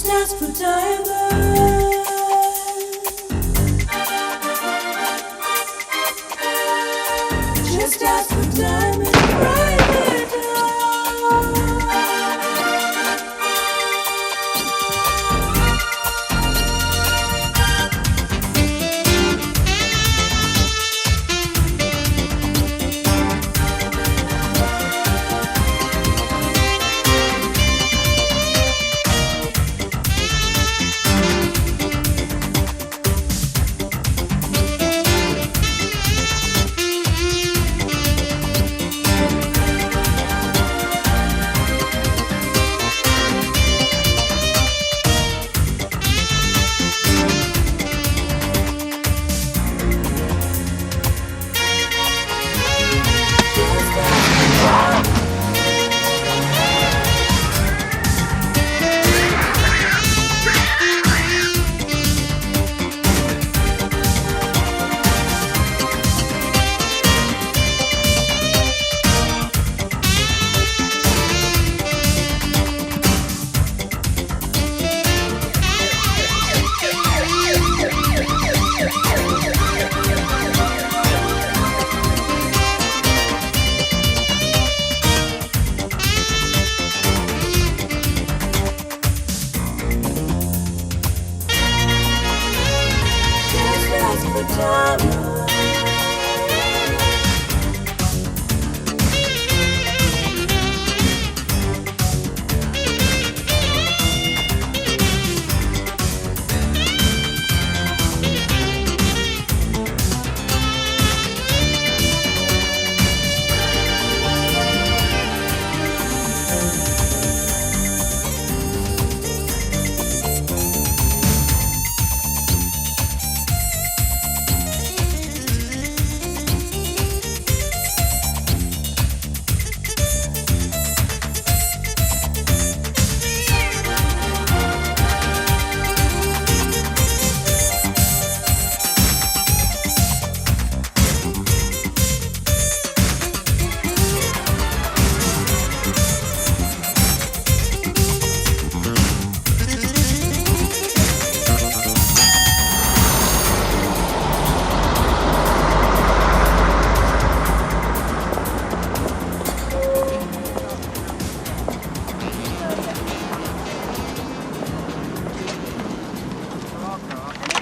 Just ask for diamonds. Just ask for diamonds. Write it down.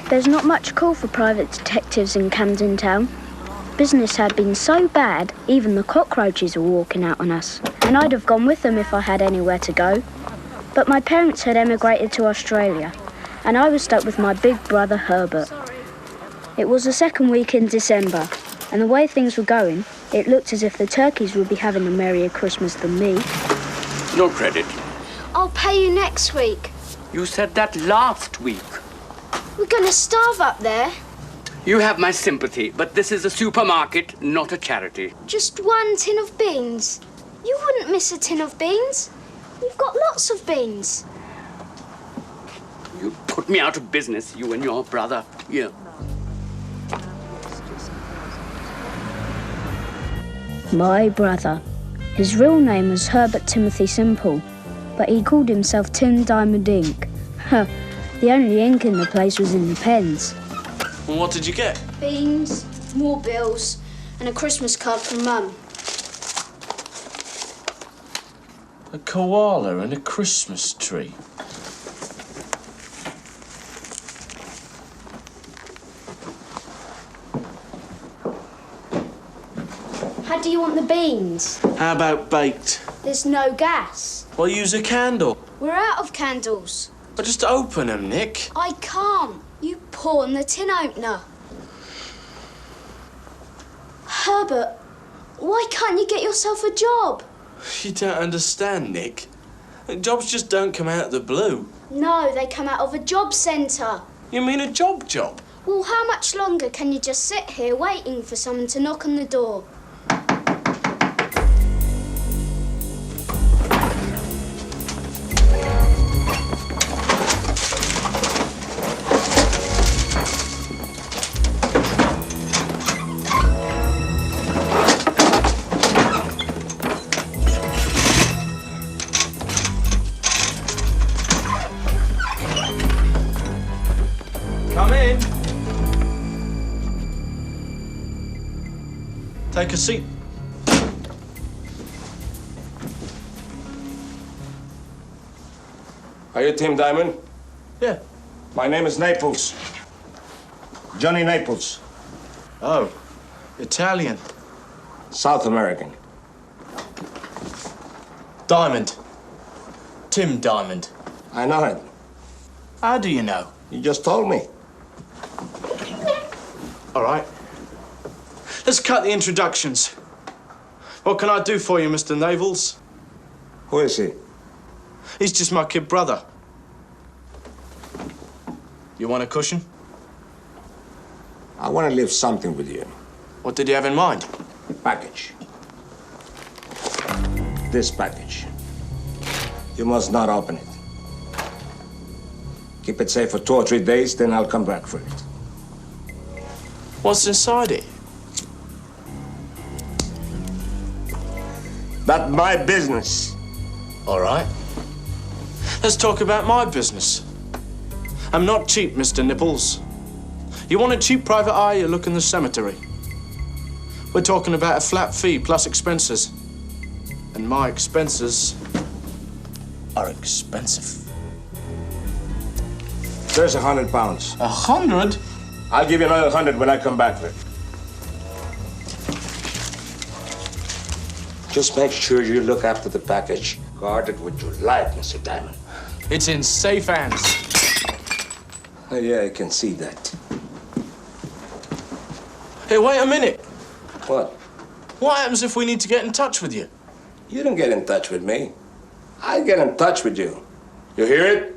There's not much call for private detectives in Camden Town. Business had been so bad, even the cockroaches were walking out on us. And I'd have gone with them if I had anywhere to go. But my parents had emigrated to Australia, and I was stuck with my big brother Herbert. It was the second week in December, and the way things were going, it looked as if the turkeys would be having a merrier Christmas than me. No credit. I'll pay you next week. You said that last week. We're gonna starve up there. You have my sympathy, but this is a supermarket, not a charity. Just one tin of beans. You wouldn't miss a tin of beans. We've got lots of beans. You put me out of business, you and your brother. Here. My brother. His real name was Herbert Timothy Simple, but he called himself Tin Diamond Ink. Huh. The only ink in the place was in the pens. And what did you get? Beans, more bills, and a Christmas card from Mum. A koala and a Christmas tree. How do you want the beans? How about baked? There's no gas. Well, use a candle. We're out of candles. But just open them, Nick. I can't. You pawn the tin opener. Herbert, why can't you get yourself a job? You don't understand, Nick. Jobs just don't come out of the blue. No, they come out of a job centre. You mean a job? Well, how much longer can you just sit here waiting for someone to knock on the door? Take a seat. Are you Tim Diamond? Yeah. My name is Naples. Johnny Naples. Oh, Italian. South American. Diamond. Tim Diamond. I know it. How do you know? You just told me. All right. Let's cut the introductions. What can I do for you, Mr. Navels? Who is he? He's just my kid brother. You want a cushion? I want to leave something with you. What did you have in mind? Package. This package. You must not open it. Keep it safe for 2 or 3 days, then I'll come back for it. What's inside it? That's my business. All right. Let's talk about my business. I'm not cheap, Mr. Nipples. You want a cheap private eye, you look in the cemetery. We're talking about a flat fee plus expenses. And my expenses are expensive. There's £100. 100? I'll give you another 100 when I come back for it. Just make sure you look after the package. Guard it with your life, Mr. Diamond. It's in safe hands. Oh, yeah, I can see that. Hey, wait a minute. What? What happens if we need to get in touch with you? You don't get in touch with me. I get in touch with you. You hear it?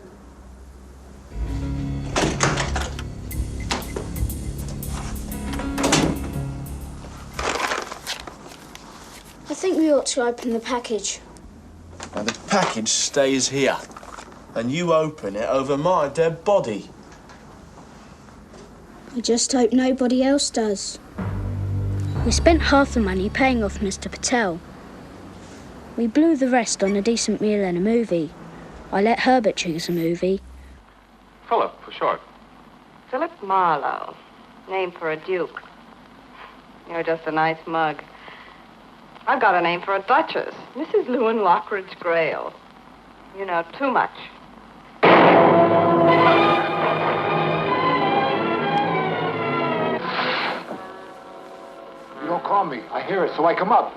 I think we ought to open the package. Now, the package stays here. And you open it over my dead body. I just hope nobody else does. We spent half the money paying off Mr. Patel. We blew the rest on a decent meal and a movie. I let Herbert choose a movie. Philip, for short. Philip Marlowe, name for a duke. You're just a nice mug. I've got a name for a duchess, Mrs. Lewin Lockridge Grayle. You know too much. You don't call me. I hear it, so I come up.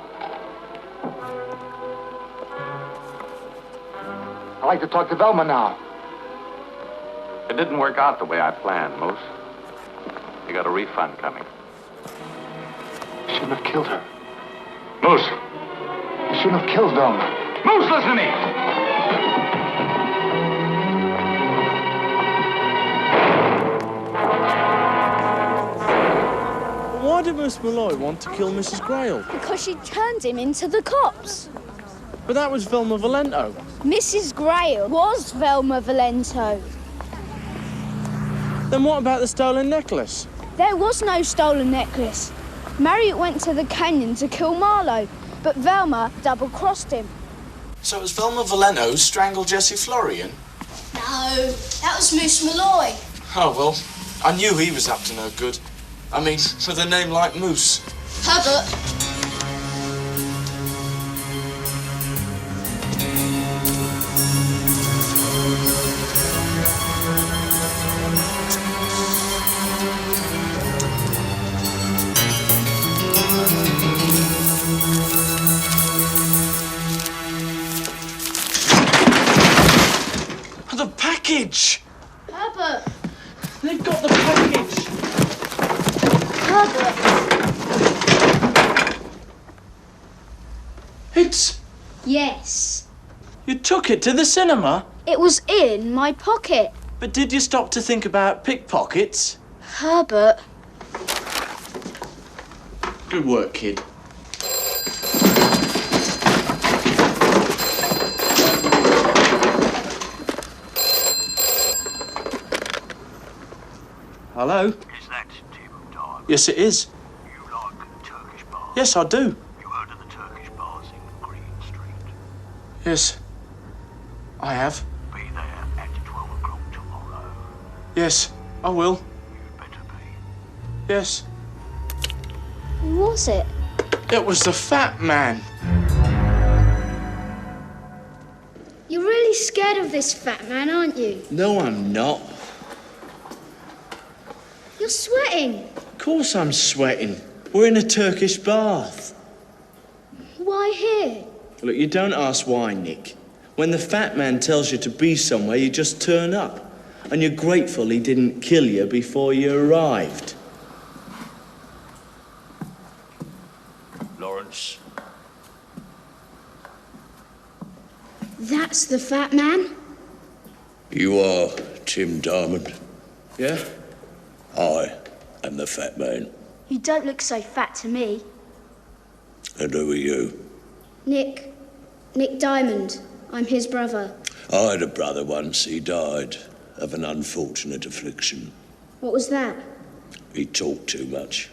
I'd like to talk to Velma now. It didn't work out the way I planned, Moose. You got a refund coming. You shouldn't have killed her. Moose! You shouldn't have killed Velma. Moose, listen to me! Why did Miss Malloy want to kill Mrs. Grayle? Because she turned him into the cops. But that was Velma Valento. Mrs. Grayle was Velma Valento. Then what about the stolen necklace? There was no stolen necklace. Marriott went to the canyon to kill Marlowe, but Velma double-crossed him. So it was Velma Valento who strangled Jesse Florian? No, that was Moose Malloy. Oh, well, I knew he was up to no good. I mean, with a name like Moose. Herbert. The package! Herbert. They've got the package! Herbert. It's... Yes. You took it to the cinema? It was in my pocket. But did you stop to think about pickpockets? Herbert. Good work, kid. Hello? Is that Tim Diamond? Yes, it is. You like Turkish bars? Yes, I do. You heard of the Turkish bars in Green Street? Yes, I have. Be there at 12 o'clock tomorrow. Yes, I will. You better be. Yes. Who was it? It was the fat man. You're really scared of this fat man, aren't you? No, I'm not. You're sweating. Of course I'm sweating. We're in a Turkish bath. Why here? Look, you don't ask why, Nick. When the fat man tells you to be somewhere, you just turn up. And you're grateful he didn't kill you before you arrived. Lawrence. That's the fat man? You are Tim Diamond. Yeah? I am the fat man. You don't look so fat to me. And who are you? Nick Diamond. I'm his brother. I had a brother once. He died of an unfortunate affliction. What was that? He talked too much.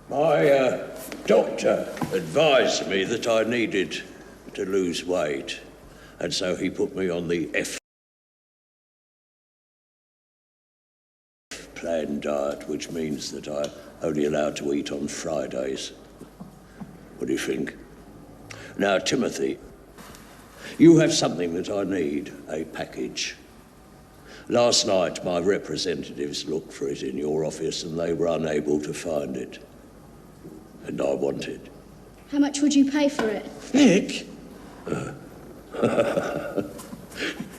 My doctor advised me that I needed to lose weight, and so he put me on the F plan diet, which means that I'm only allowed to eat on Fridays. What do you think? Now, Timothy, you have something that I need, a package. Last night, my representatives looked for it in your office and they were unable to find it. And I want it. How much would you pay for it? Nick?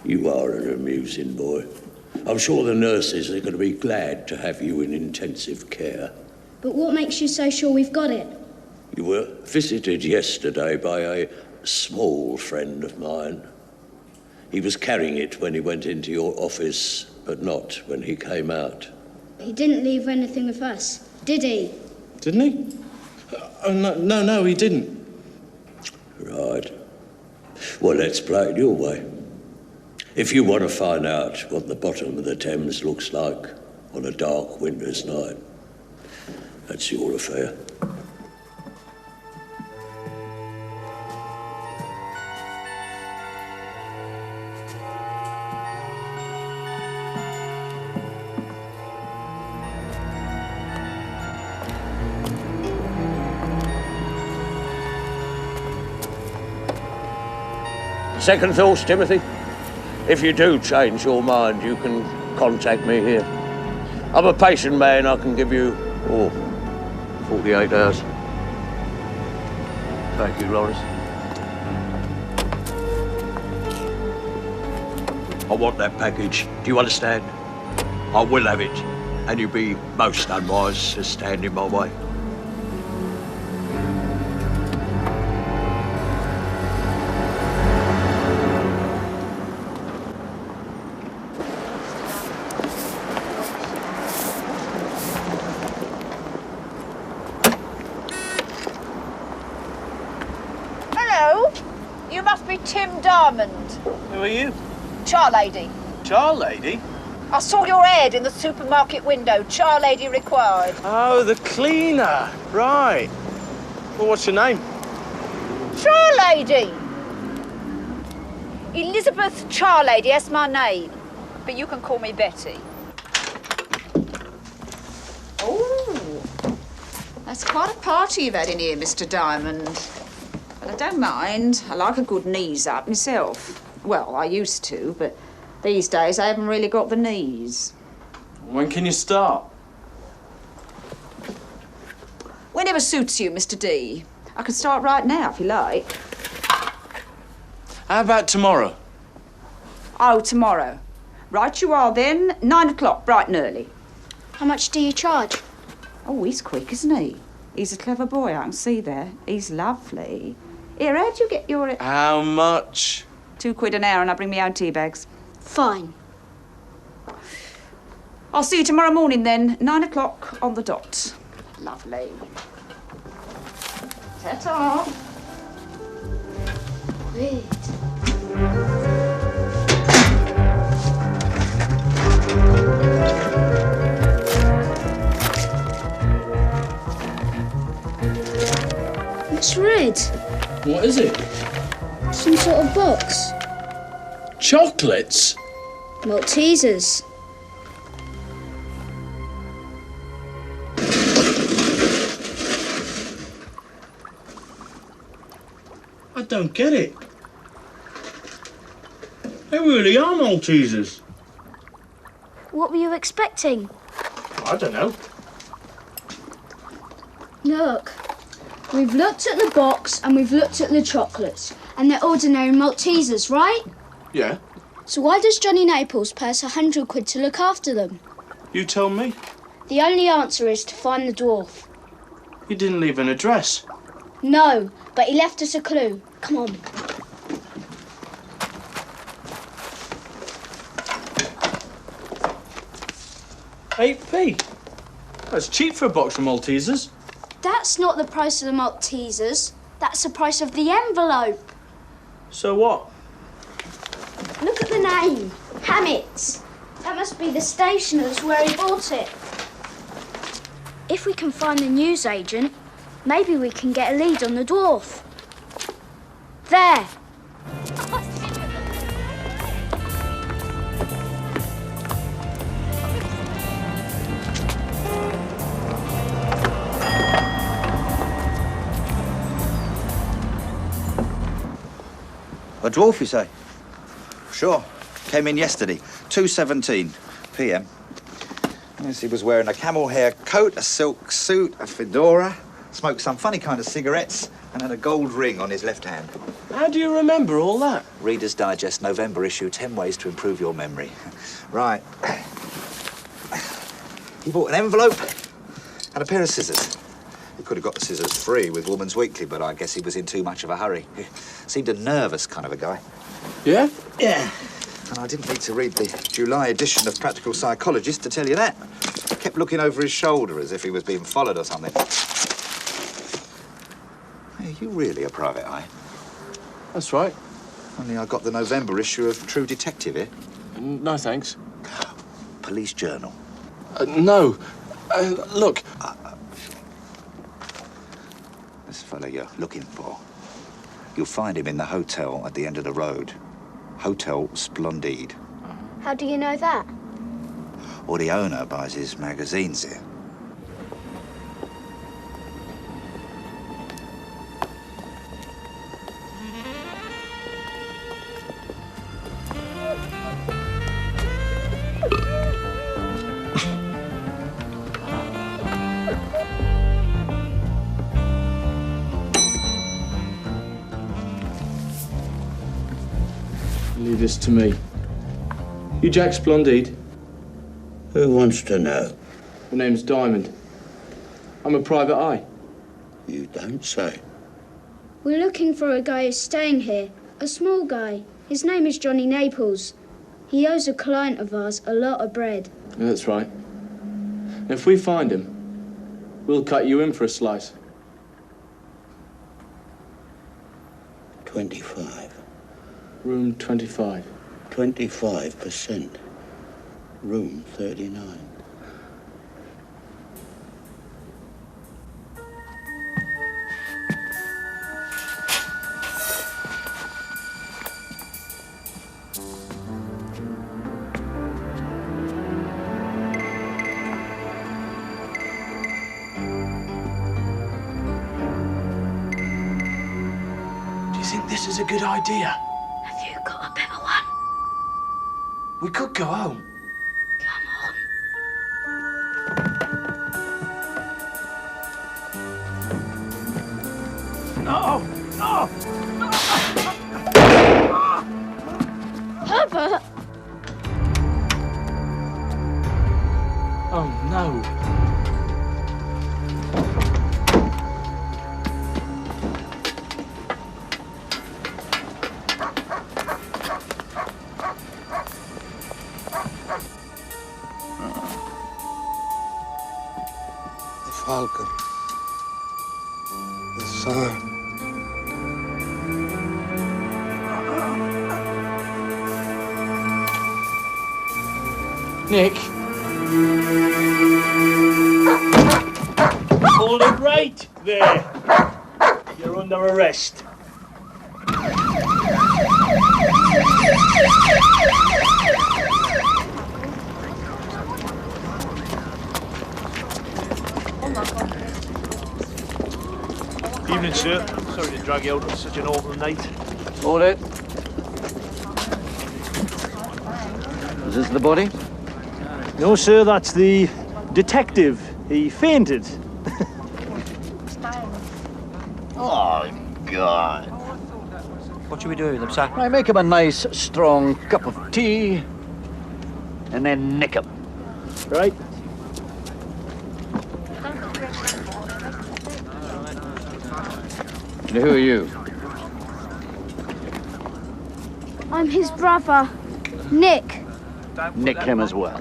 You are an amusing boy. I'm sure the nurses are going to be glad to have you in intensive care. But what makes you so sure we've got it? You were visited yesterday by a small friend of mine. He was carrying it when he went into your office, but not when he came out. He didn't leave anything with us, did he? Didn't he? No, he didn't. Right. Well, let's play it your way. If you want to find out what the bottom of the Thames looks like on a dark winter's night, that's your affair. Second thoughts, Timothy. If you do change your mind, you can contact me here. I'm a patient man. I can give you, 48 hours. Thank you, Lawrence. I want that package. Do you understand? I will have it. And you'd be most unwise to stand in my way. You must be Tim Diamond. Who are you? Char lady. Char lady? I saw your ad in the supermarket window. Char lady required. Oh, the cleaner. Right. Well, what's your name? Char lady. Elizabeth Char lady, that's my name. But you can call me Betty. Oh, that's quite a party you've had in here, Mr. Diamond. But I don't mind. I like a good knees up myself. Well, I used to, but these days I haven't really got the knees. When can you start? Whenever suits you, Mr. D. I can start right now, if you like. How about tomorrow? Oh, tomorrow. Right you are, then. 9 o'clock, bright and early. How much do you charge? Oh, he's quick, isn't he? He's a clever boy, I can see there. He's lovely. Here, how'd you get your... How much? £2 an hour and I bring me own tea bags. Fine. I'll see you tomorrow morning then, 9 o'clock on the dot. Lovely. Ta-ta. Weird. It's red. What is it? Some sort of box. Chocolates? Maltesers. don't get it. They really are Maltesers. What were you expecting? I don't know. Look, we've looked at the box and we've looked at the chocolates, and they're ordinary Maltesers, right? Yeah, So why does Johnny Naples pay us 100 quid to look after them? you tell me. The only answer is to find the dwarf. You didn't leave an address. No, but he left us a clue. Come on. £8p. That's cheap for a box of Maltesers. That's not the price of the Maltesers. That's the price of the envelope. So what? Look at the name. Hammett's. That must be the stationer's where he bought it. If we can find the newsagent, maybe we can get a lead on the dwarf. There. A dwarf, you say? Sure. Came in yesterday, 2:17 p.m. Yes, he was wearing a camel hair coat, a silk suit, a fedora, smoked some funny kind of cigarettes, and had a gold ring on his left hand. How do you remember all that? Reader's Digest, November issue, 10 ways to improve your memory. Right. He bought an envelope and a pair of scissors. He could have got the scissors free with Woman's Weekly, but I guess he was in too much of a hurry. He seemed a nervous kind of a guy. Yeah? Yeah. And I didn't need to read the July edition of Practical Psychologist to tell you that. He kept looking over his shoulder as if he was being followed or something. Hey, are you really a private eye? That's right. Only I got the November issue of True Detective here. No, thanks. Police Journal. No. Look. This fellow you're looking for. You'll find him in the hotel at the end of the road. Hotel Splendide. How do you know that? Or the owner buys his magazines here. Leave this to me. You Jack Splendide? Who wants to know? My name's Diamond. I'm a private eye. You don't say. We're looking for a guy who's staying here. A small guy. His name is Johnny Naples. He owes a client of ours a lot of bread. That's right. And if we find him, we'll cut you in for a slice. 25. Room 25. 25%. Room 39. Do you think this is a good idea? Have you got a better one? We could go home. Come on. No! No! Herbert! Oh, no. The falcon. The sun. Nick? Hold it right there. You're under arrest. Evening, sir. Sorry to drag you out on such an awful night. Hold it. Is this the body? No, sir, that's the detective. He fainted. Oh, God. What should we do with him, sir? I make him a nice, strong cup of tea, and then nick him. Right. And who are you? I'm his brother, Nick. Nick him as well.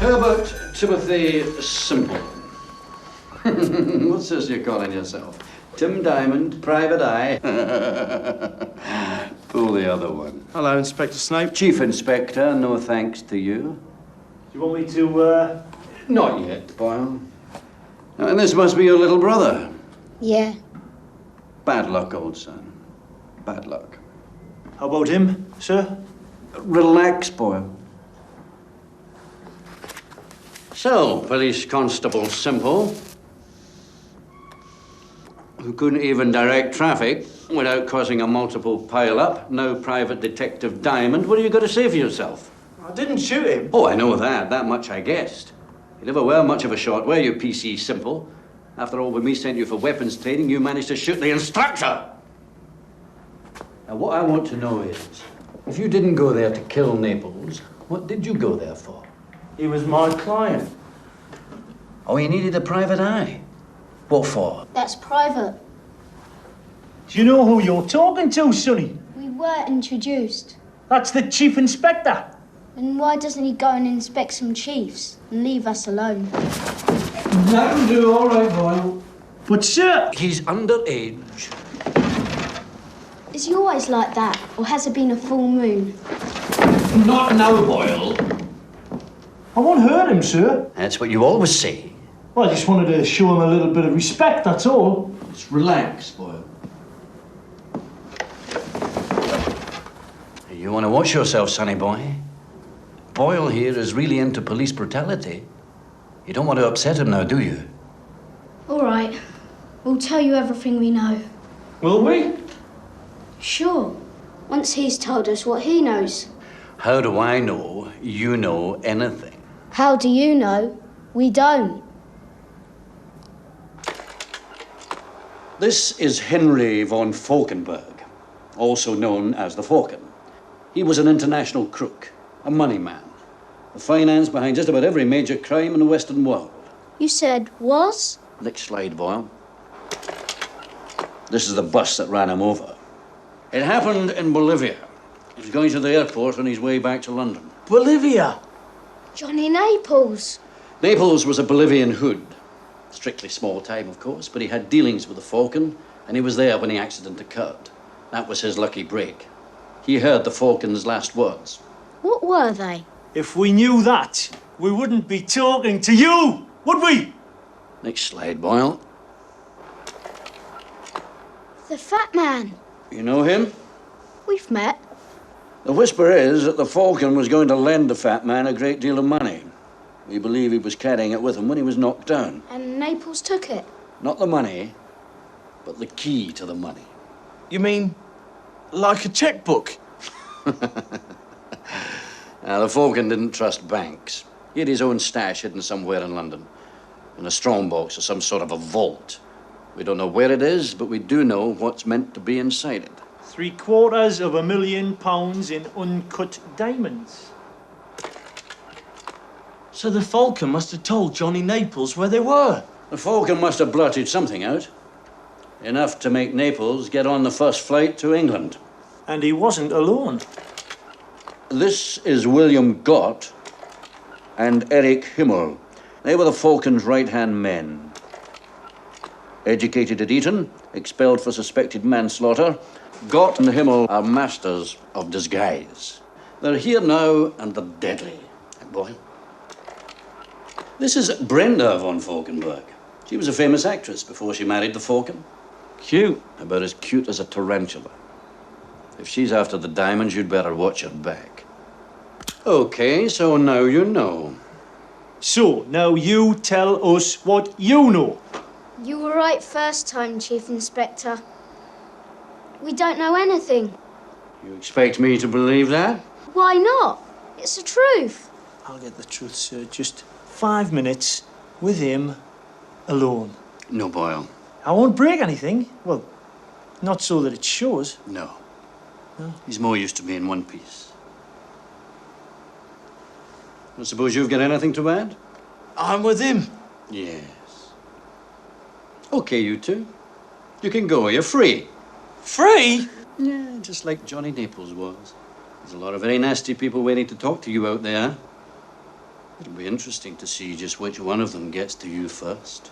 Herbert Timothy Simple. What says you calling yourself? Tim Diamond, Private Eye. Pull the other one. Hello, Inspector Snape. Chief Inspector, no thanks to you. Do you want me to, Not yet, Boyle. And this must be your little brother. Yeah. Bad luck, old son. Bad luck. How about him, sir? Relax, Boyle. So, Police Constable Simple, who couldn't even direct traffic without causing a multiple pile-up, no Private Detective Diamond, what are you going to say for yourself? I didn't shoot him. Oh, I know that. That much I guessed. You never were much of a shot, were you, PC Simple? After all, when we sent you for weapons training, you managed to shoot the instructor. Now, what I want to know is, if you didn't go there to kill Naples, what did you go there for? He was my client. Oh, he needed a private eye. What for? That's private. Do you know who you're talking to, Sonny? We were introduced. That's the Chief Inspector. And why doesn't he go and inspect some chiefs and leave us alone? That'll do, all right, Boyle. But, sir... He's underage. Is he always like that, or has it been a full moon? Not now, Boyle. I won't hurt him, sir. That's what you always say. Well, I just wanted to show him a little bit of respect, that's all. Just relax, Boyle. You want to watch yourself, sonny boy. Boyle here is really into police brutality. You don't want to upset him now, do you? All right. We'll tell you everything we know. Will we? Sure. Once he's told us what he knows. How do I know you know anything? How do you know? We don't. This is Henry von Falkenberg, also known as the Falcon. He was an international crook, a money man, the finance behind just about every major crime in the Western world. You said was? Next slide, Boyle. This is the bus that ran him over. It happened in Bolivia. He was going to the airport on his way back to London. Bolivia? Johnny Naples. Naples was a Bolivian hood. Strictly small time, of course, but he had dealings with the Falcon, and he was there when the accident occurred. That was his lucky break. He heard the Falcon's last words. What were they? If we knew that, we wouldn't be talking to you, would we? Next slide, Boyle. The fat man. You know him? We've met. The whisper is that the Falcon was going to lend the fat man a great deal of money. We believe he was carrying it with him when he was knocked down. And Naples took it. Not the money, but the key to the money. You mean, like a checkbook? Now, the Falcon didn't trust banks. He had his own stash hidden somewhere in London, in a strongbox or some sort of a vault. We don't know where it is, but we do know what's meant to be inside it. £750,000 in uncut diamonds. So the Falcon must have told Johnny Naples where they were. The Falcon must have blurted something out. Enough to make Naples get on the first flight to England. And he wasn't alone. This is William Gott and Eric Himmel. They were the Falcon's right-hand men. Educated at Eton, expelled for suspected manslaughter, Gott and Himmel are masters of disguise. They're here now and they're deadly. Boy. This is Brenda von Falkenberg. She was a famous actress before she married the Falcon. Cute. About as cute as a tarantula. If she's after the diamonds, you'd better watch her back. Okay, so now you know. So, now you tell us what you know. You were right first time, Chief Inspector. We don't know anything. You expect me to believe that? Why not? It's the truth. I'll get the truth, sir. Just 5 minutes with him alone. No, Boyle. I won't break anything. Well, not so that it shows. No. No? He's more used to me in one piece. I suppose you've got anything to add? I'm with him. Yes. Okay, you two. You can go. You're free. Free? Yeah, just like Johnny Naples was. There's a lot of very nasty people waiting to talk to you out there. It'll be interesting to see just which one of them gets to you first.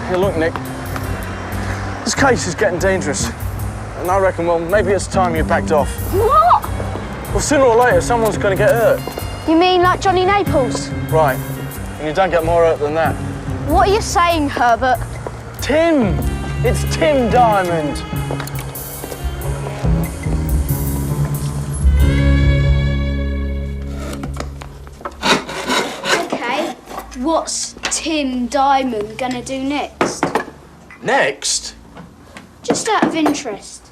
Hey, look, Nick. This case is getting dangerous. And I reckon, well, maybe it's time you backed off. What? Well, sooner or later, someone's going to get hurt. You mean like Johnny Naples? Right. And you don't get more hurt than that. What are you saying, Herbert? Tim! It's Tim Diamond. Okay, what's Tim Diamond gonna do next? Next? Just out of interest.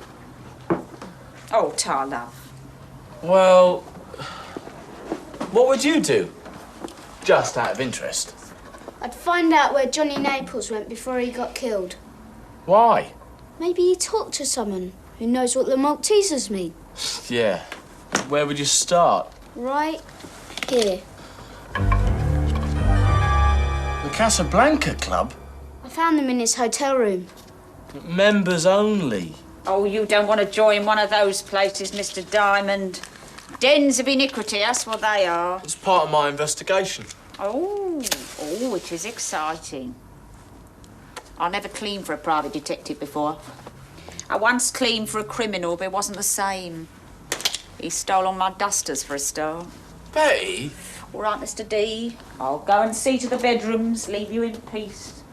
Oh, tar love. Well, what would you do? Just out of interest. I'd find out where Johnny Naples went before he got killed. Why? Maybe he talked to someone who knows what the Maltesers mean. Yeah. Where would you start? Right here. The Casablanca Club? I found them in his hotel room. Members only. Oh, you don't want to join one of those places, Mr. Diamond. Dens of iniquity, that's what they are. It's part of my investigation. Oh, it is exciting. I never cleaned for a private detective before. I once cleaned for a criminal, but it wasn't the same. He stole all my dusters for a start. Betty? All right, Mr. D. I'll go and see to the bedrooms, leave you in peace.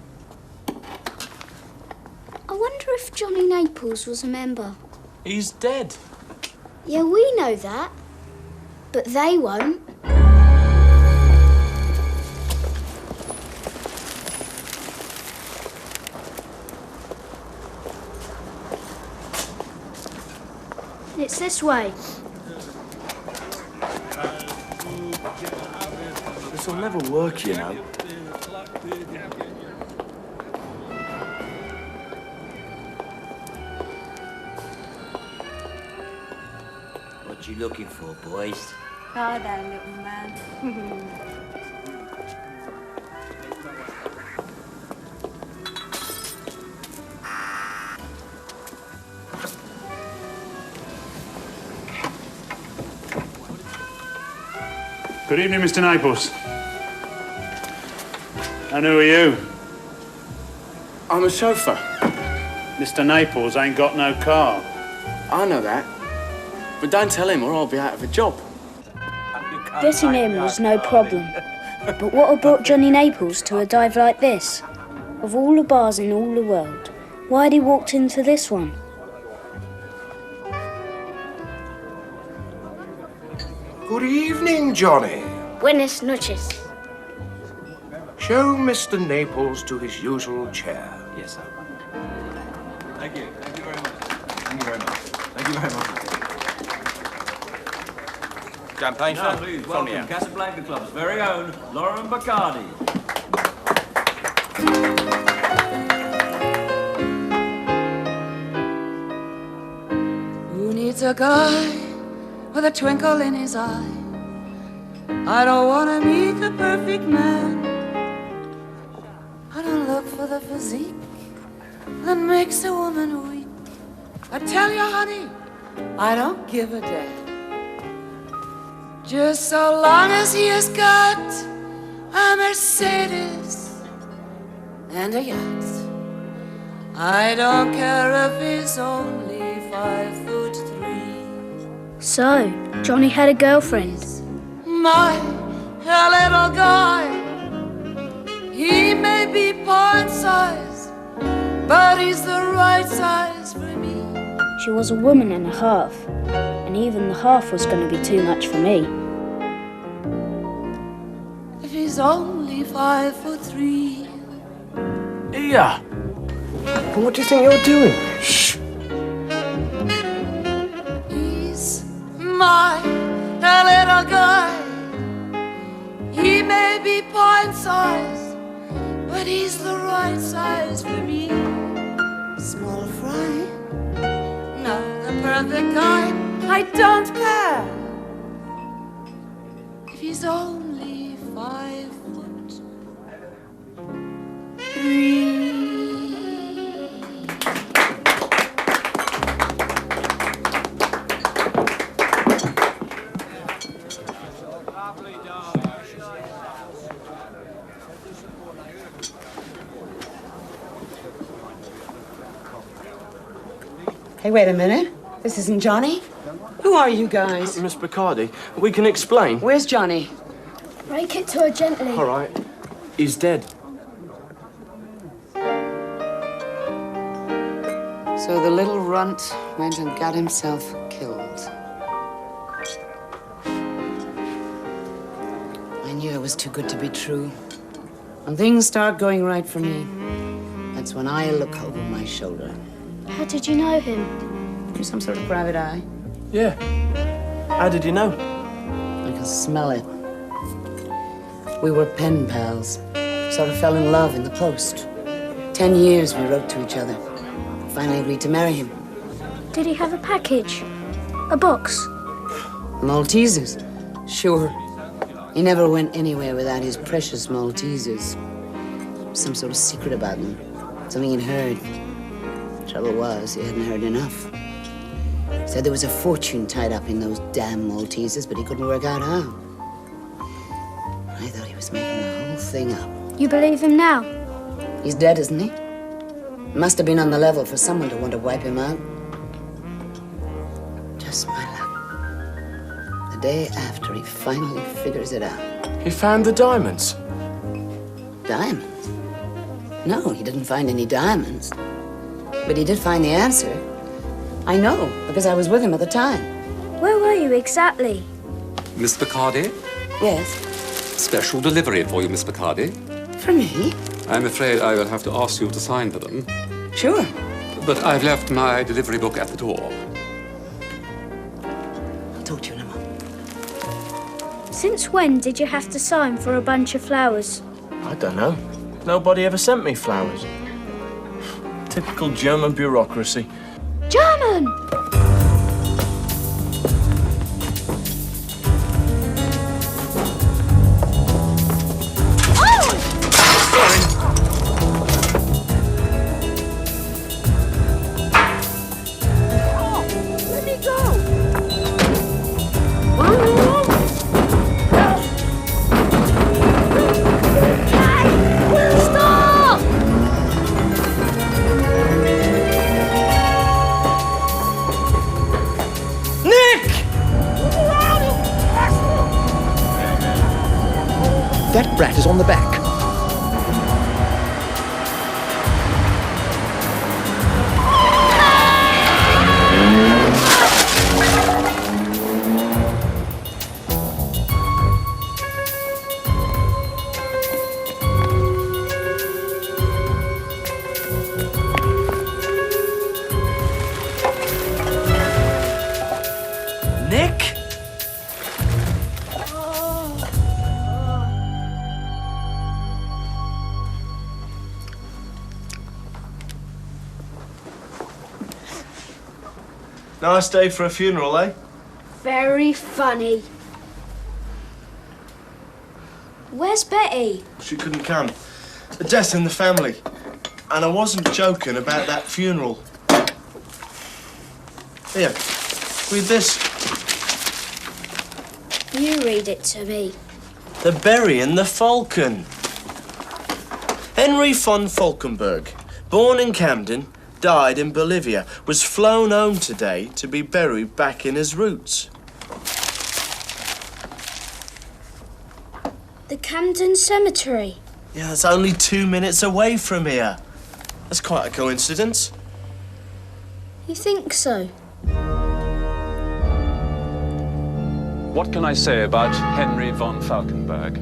I wonder if Johnny Naples was a member. He's dead. Yeah, we know that. But they won't. It's this way. This will never work, you know. What you looking for, boys? Hi there, little man. Good evening, Mr. Naples. And who are you? I'm a chauffeur. Mr. Naples ain't got no car. I know that. But don't tell him or I'll be out of a job. Getting in was no problem. But what had brought Johnny Naples to a dive like this? Of all the bars in all the world, why had he walked into this one? Good evening, Johnny. Buenas noches. Show Mr. Naples to his usual chair. Yes, sir. Thank you. Thank you very much. Thank you very much. Thank you very much. Champagne, Now, sir? please, From welcome here. Casablanca Club's very own Lauren Bacardi. Who needs a guy with a twinkle in his eye? I don't want to meet the perfect man. I don't look for the physique that makes a woman weak. I tell you, honey, I don't give a damn. Just so long as he has got a Mercedes and a yacht. I don't care if he's only 5'3". So, Johnny had a girlfriend. My little guy, He may be pint-sized, but he's the right size for me. She was a woman and a half, and even the half was going to be too much for me. If he's only 5'3". Yeah. What do you think you're doing? Shh. He's my little guy. He may be pint-sized, but he's the right size for me. Small fry, not the perfect kind. I don't care if he's only 5'3". Hey, wait a minute. This isn't Johnny? Who are you guys? Miss Bacardi, we can explain. Where's Johnny? Break it to her gently. All right. He's dead. So the little runt went and got himself killed. I knew it was too good to be true. When things start going right for me, that's when I look over my shoulder. How did you know him? Through some sort of private eye. Yeah. How did you know? I can smell it. We were pen pals. Sort of fell in love in the post. 10 years we wrote to each other. Finally agreed to marry him. Did he have a package? A box? Maltesers? Sure. He never went anywhere without his precious Maltesers. Some sort of secret about them. Something he'd heard. Trouble was, he hadn't heard enough. Said there was a fortune tied up in those damn Maltesers, but he couldn't work out how. I thought he was making the whole thing up. You believe him now? He's dead, isn't he? Must have been on the level for someone to want to wipe him out. Just my luck. The day after he finally figures it out. He found the diamonds. Diamonds? No, he didn't find any diamonds. But he did find the answer. I know, because I was with him at the time. Where were you exactly? Miss Bacardi? Yes? Special delivery for you, Miss Bacardi. For me? I'm afraid I will have to ask you to sign for them. Sure. But I've left my delivery book at the door. I'll talk to you in a moment. Since when did you have to sign for a bunch of flowers? I don't know. Nobody ever sent me flowers. Typical German bureaucracy. German! That brat is on the back. Nick? Nice day for a funeral, eh? Very funny. Where's Betty? She couldn't come. A death in the family. And I wasn't joking about that funeral. Here, read this. You read it to me. They're burying the Falcon. Henry von Falkenberg, born in Camden, died in Bolivia, was flown home today to be buried back in his roots. The Camden Cemetery. Yeah, it's only 2 minutes away from here. That's quite a coincidence. You think so? What can I say about Henry von Falkenberg?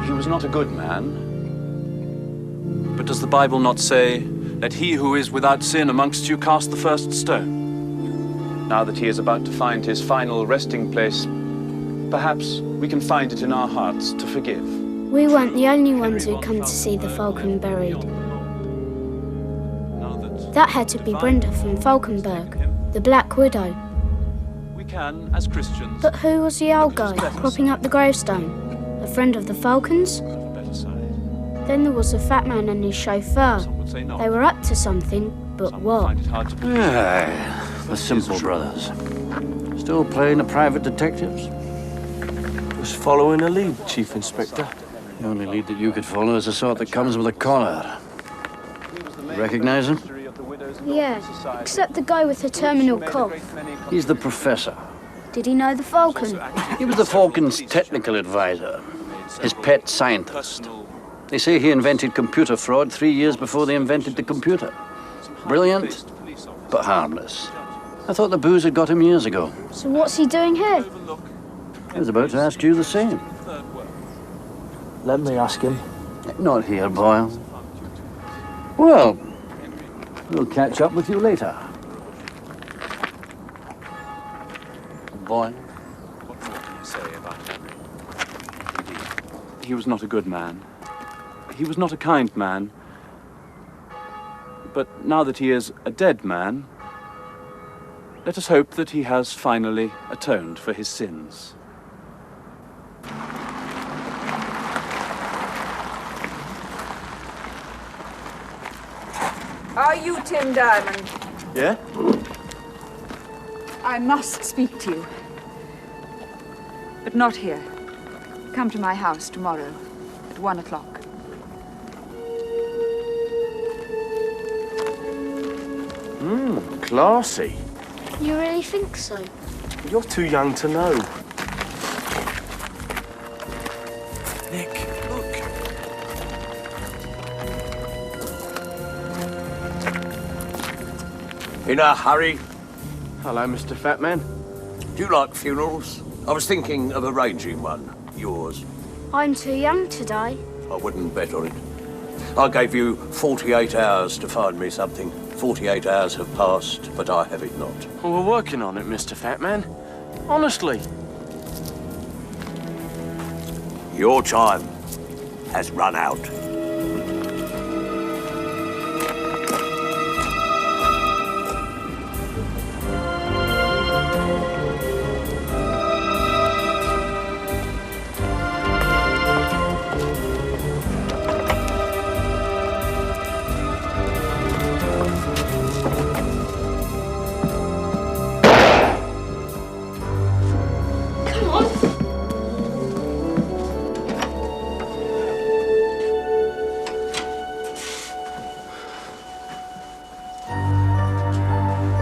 He was not a good man. But does the Bible not say, "Let he who is without sin amongst you cast the first stone"? Now that he is about to find his final resting place, perhaps we can find it in our hearts to forgive. We weren't the only ones who'd come to see the falcon buried. That had to be Brenda von Falkenberg, the Black Widow. We can, as Christians... But who was the old guy propping up the gravestone? A friend of the Falcons? Then there was the fat man and his chauffeur. They were up to something, but what? Aye, the Simple Brothers. Still playing the private detectives? Just following a lead, Chief Inspector. The only lead that you could follow is the sort that comes with a collar. Recognize him? Yeah, except the guy with the terminal cough. He's the professor. Did he know the Falcon? He was the Falcon's technical advisor, his pet scientist. They say he invented computer fraud 3 years before they invented the computer. Brilliant, but harmless. I thought the booze had got him years ago. So what's he doing here? I was about to ask you the same. Let me ask him. Not here, Boyle. Well, we'll catch up with you later. Boyle. What more can you say about Henry? He was not a good man. He was not a kind man. But now that he is a dead man, let us hope that he has finally atoned for his sins. Are you Tim Diamond? Yeah? I must speak to you. But not here. Come to my house tomorrow at 1 o'clock. Classy. You really think so? You're too young to know. Nick, look. In a hurry? Hello, Mr. Fatman. Do you like funerals? I was thinking of arranging one. Yours. I'm too young to die. I wouldn't bet on it. I gave you 48 hours to find me something. 48 hours have passed, but I have it not. Well, we're working on it, Mr. Fatman. Honestly. Your time has run out.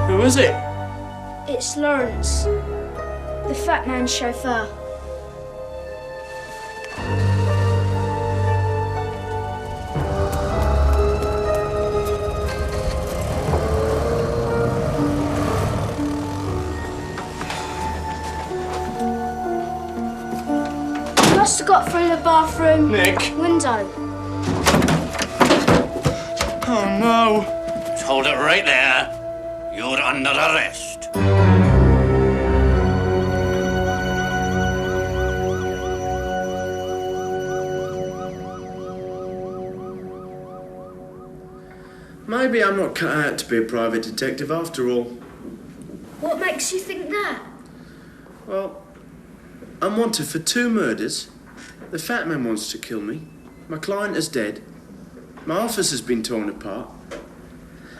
Who is it? It's Lawrence, the fat man's chauffeur. Must have got through the bathroom window. Oh, no. Just hold it right there. You're under arrest. Maybe I'm not cut out to be a private detective after all. What makes you think that? Well, I'm wanted for 2 murders. The fat man wants to kill me. My client is dead. My office has been torn apart.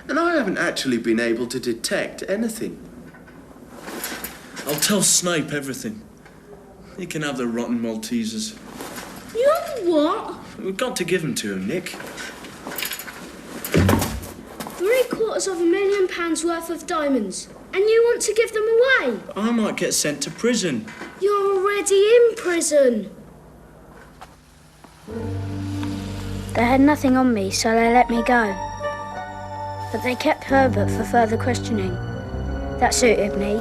And I haven't actually been able to detect anything. I'll tell Snape everything. He can have the rotten Maltesers. You have what? We've got to give them to him, Nick. £750,000 worth of diamonds. And you want to give them away? I might get sent to prison. You're already in prison. They had nothing on me, so they let me go. But they kept Herbert for further questioning. That suited me.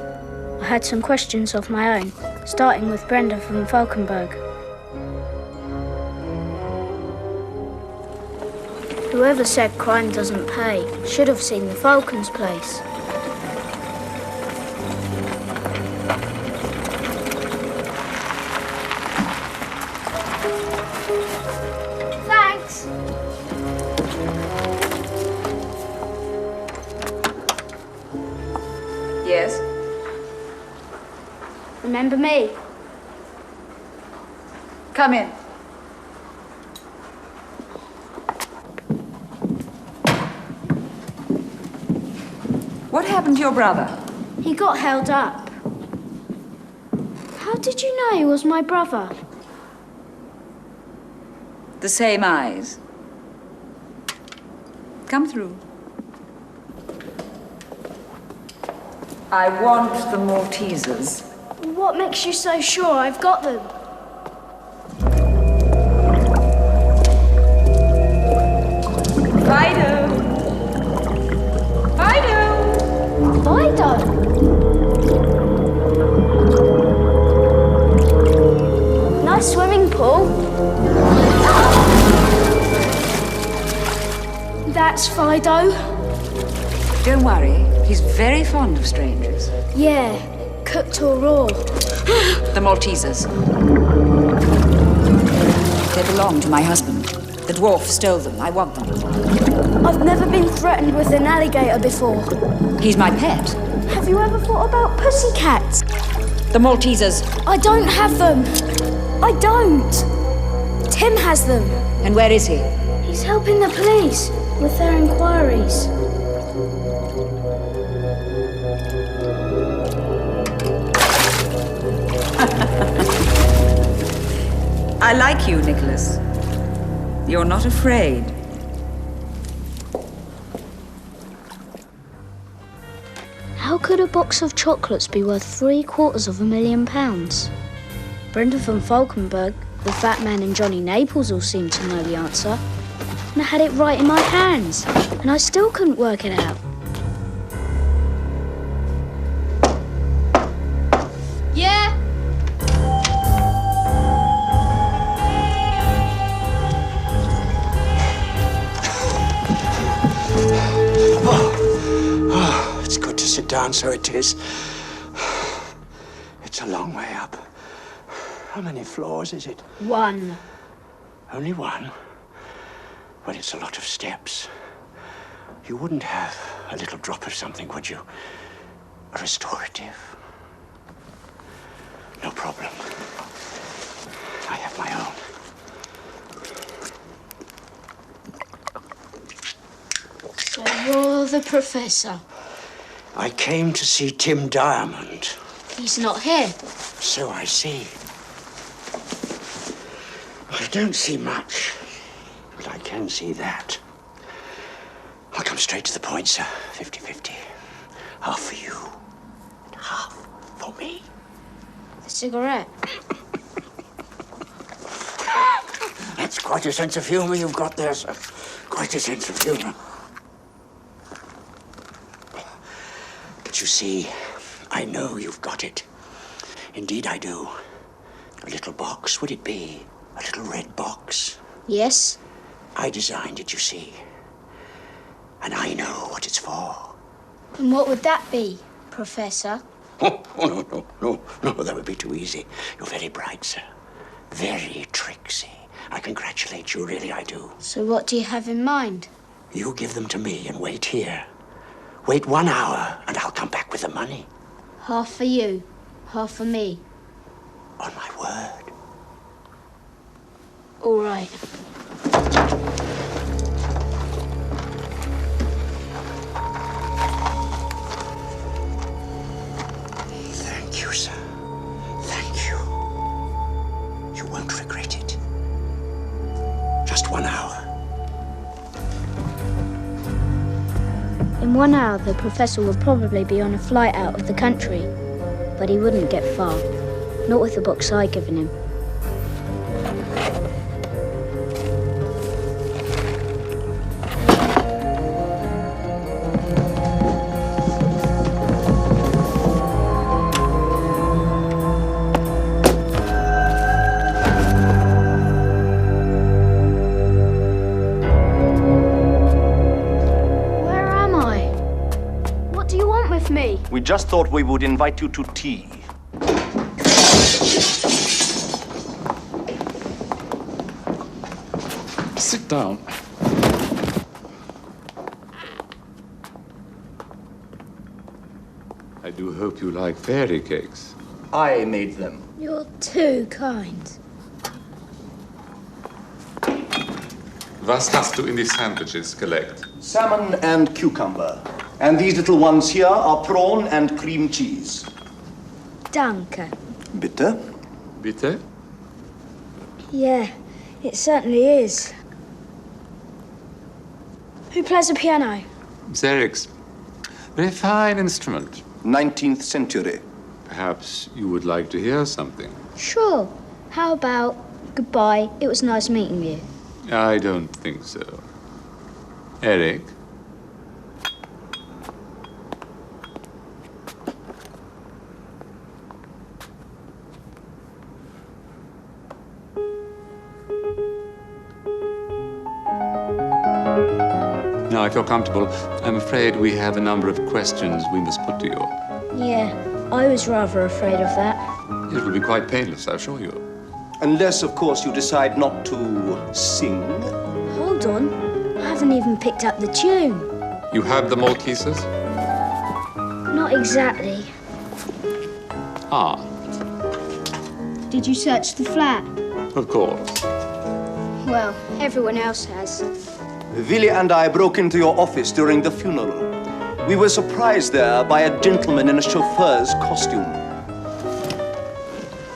I had some questions of my own, starting with Brenda from Falkenberg. Whoever said crime doesn't pay should have seen the Falcons' place. Thanks. Yes? Remember me? Come in. What happened to your brother? He got held up. How did you know he was my brother? The same eyes. Come through. I want the Maltesers. What makes you so sure I've got them? Fido! Fido! Fido? Nice swimming pool. That's Fido. Don't worry, he's very fond of strangers. Yeah, cooked or raw. The Maltesers. They belong to my husband. The dwarf stole them. I want them. I've never been threatened with an alligator before. He's my pet. Have you ever thought about pussycats? The Maltesers. I don't have them. I don't. Tim has them. And where is he? He's helping the police with their inquiries. I like you, Nicholas. You're not afraid. How could a box of chocolates be worth £750,000? Brenda from Falkenberg, the fat man and Johnny Naples all seemed to know the answer. And I had it right in my hands, and I still couldn't work it out. Yeah? Oh, it's good to sit down, so it is. It's a long way up. How many floors is it? 1. Only 1? Well, it's a lot of steps. You wouldn't have a little drop of something, would you? A restorative? No problem. I have my own. So you're the professor? I came to see Tim Diamond. He's not here. So I see. I don't see much, but I can see that. I'll come straight to the point, sir. 50-50. Half for you, and half for me. The cigarette? That's quite a sense of humor you've got there, sir. Quite a sense of humor. But you see, I know you've got it. Indeed I do. A little box, would it be? A little red box. Yes. I designed it, you see. And I know what it's for. And what would that be, Professor? Oh, no, that would be too easy. You're very bright, sir. Very tricksy. I congratulate you, really I do. So what do you have in mind? You give them to me and wait here. Wait 1 hour and I'll come back with the money. Half for you, half for me. On my word. All right. Thank you, sir. Thank you. You won't regret it. Just 1 hour. In 1 hour, the professor would probably be on a flight out of the country. But he wouldn't get far. Not with the box I'd given him. with me. We just thought we would invite you to tea. Sit down. I do hope you like fairy cakes. I made them. You're too kind. Was hast du in die sandwiches gelegt? Salmon and cucumber. And these little ones here are prawn and cream cheese. Danke. Bitte? Bitte? Yeah, it certainly is. Who plays the piano? Xerix. Very fine instrument. 19th century. Perhaps you would like to hear something. Sure. How about goodbye, it was nice meeting you? I don't think so. Eric? Now, if you're comfortable, I'm afraid we have a number of questions we must put to you. Yeah, I was rather afraid of that. It will be quite painless, I assure you. Unless, of course, you decide not to sing. Hold on, I haven't even picked up the tune. You have the Maltesers? Not exactly. Ah, Did you search the flat? of course. Well, everyone else has. Willie and I broke into your office during the funeral. We were surprised there by a gentleman in a chauffeur's costume.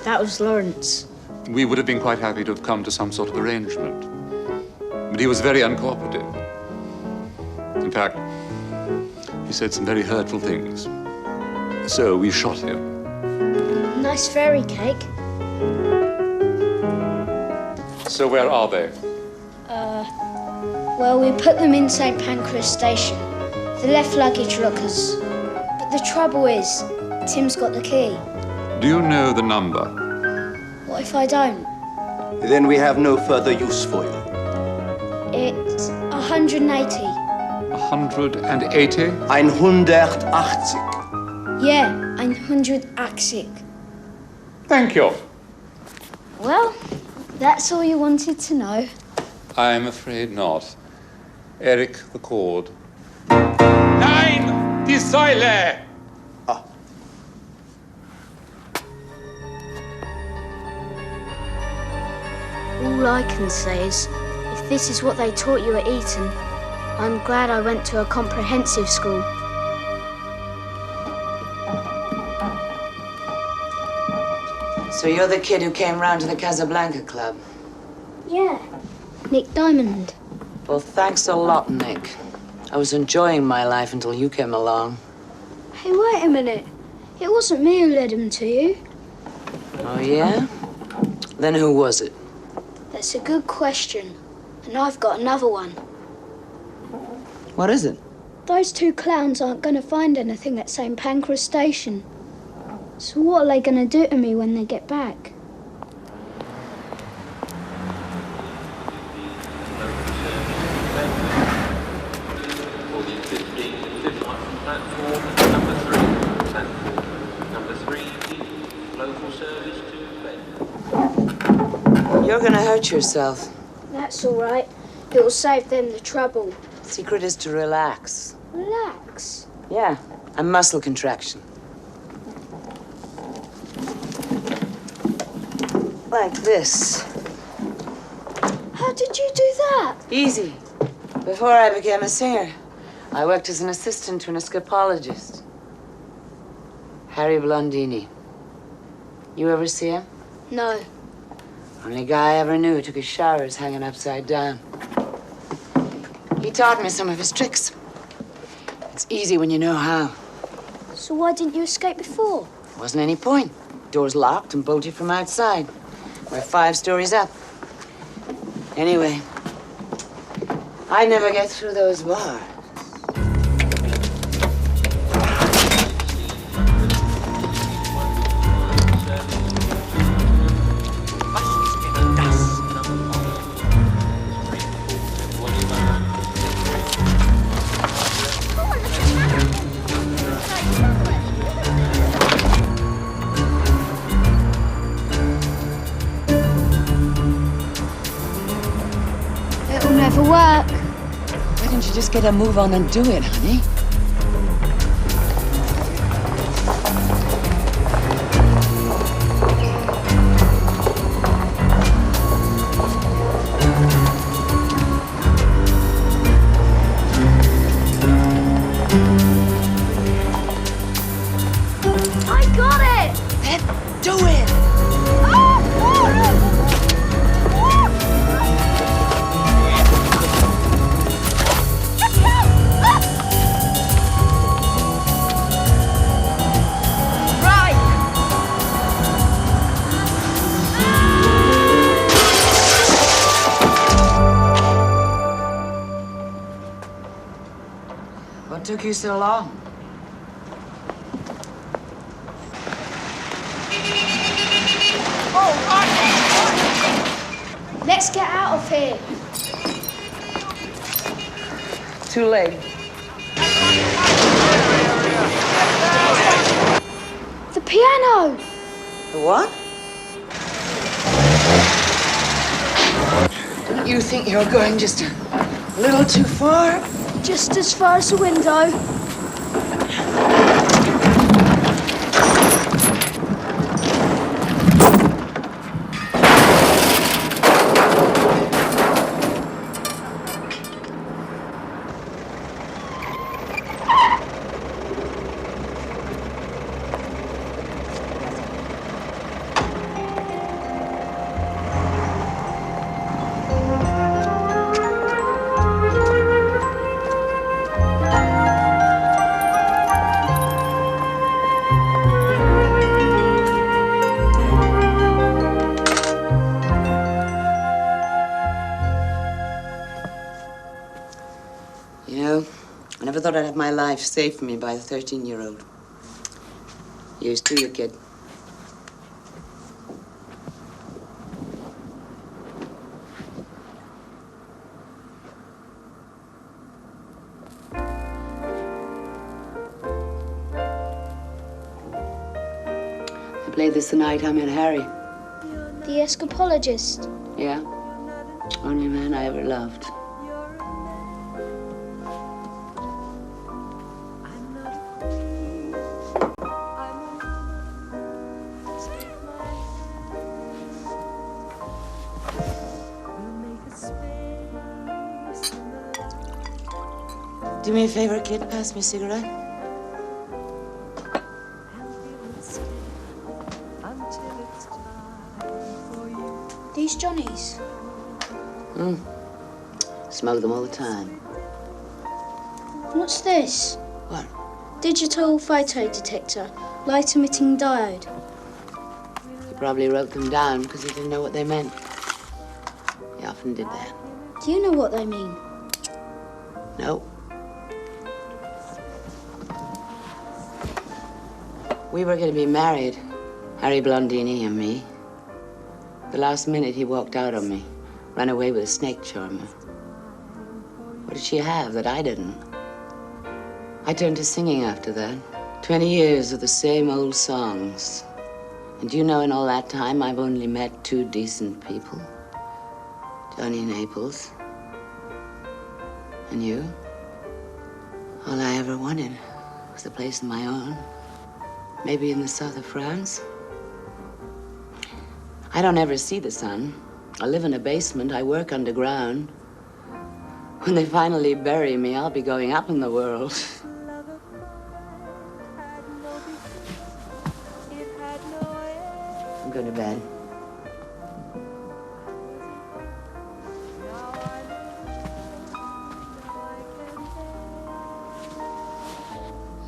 That was Lawrence. We would have been quite happy to have come to some sort of arrangement. But he was very uncooperative. In fact, he said some very hurtful things. So we shot him. Nice fairy cake. So where are they? Well, we put them in St. Pancras Station, the left luggage lockers. But the trouble is, Tim's got the key. Do you know the number? What if I don't? Then we have no further use for you. It's 180. 180? 180. Yeah, 180. Thank you. Well, that's all you wanted to know. I'm afraid not. Eric the cord. Nein! Die Säule! All I can say is, if this is what they taught you at Eton, I'm glad I went to a comprehensive school. So you're the kid who came round to the Casablanca Club? Yeah, Nick Diamond. Well, thanks a lot, Nick. I was enjoying my life until you came along. Hey, wait a minute. It wasn't me who led him to you. Oh, yeah? Then who was it? That's a good question. And I've got another one. What is it? Those two clowns aren't going to find anything at St. Pancras Station. So what are they going to do to me when they get back? You're gonna hurt yourself. That's all right. It'll save them the trouble. Secret is to relax. Relax. Yeah, a muscle contraction. Like this. How did you do that? Easy. Before I became a singer, I worked as an assistant to an escapologist. Harry Blondini. You ever see him? No. Only guy I ever knew who took his showers hanging upside down. He taught me some of his tricks. It's easy when you know how. So why didn't you escape before? Wasn't any point. Doors locked and bolted from outside. We're 5 stories up. Anyway, I never get through those bars. just get a move on and do it, honey. I got it! Then do it! What took you so long? Let's get out of here. Too late. The piano! The what? Don't you think you're going just a little too far? Just as far as the window. You know, I never thought I'd have my life saved from me by a 13-year-old. Here's to you, kid. I played this the night I met Harry. The escapologist. Yeah? Only man I ever loved. Do me a favor, kid. Pass me a cigarette. These Johnnies. Smoke them all the time. What's this? What? Digital photo detector. Light emitting diode. He probably wrote them down because he didn't know what they meant. He often did that. Do you know what they mean? No. We were going to be married, Harry Blondini and me. The last minute he walked out on me, ran away with a snake charmer. What did she have that I didn't? I turned to singing after that. 20 years of the same old songs. And you know, in all that time, I've only met 2 decent people. Johnny Naples. And you. All I ever wanted was a place of my own. Maybe in the south of France. I don't ever see the sun. I live in a basement. I work underground. When they finally bury me, I'll be going up in the world. I'm going to bed.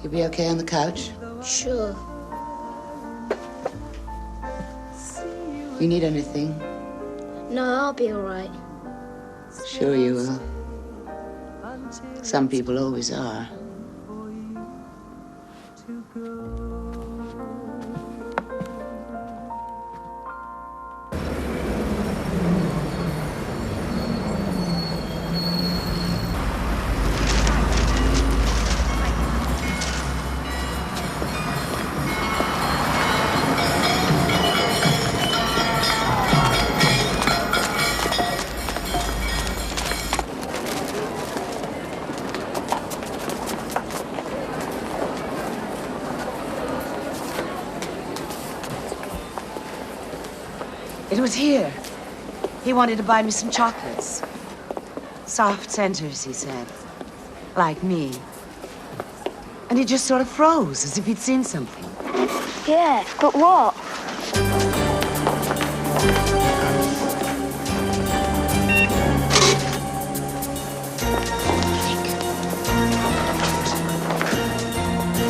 You be okay on the couch? Sure. You need anything? No, I'll be all right. Sure you will. Some people always are. It was here. He wanted to buy me some chocolates. Soft centers, he said. Like me. And he just sort of froze, as if he'd seen something. Yeah, but what?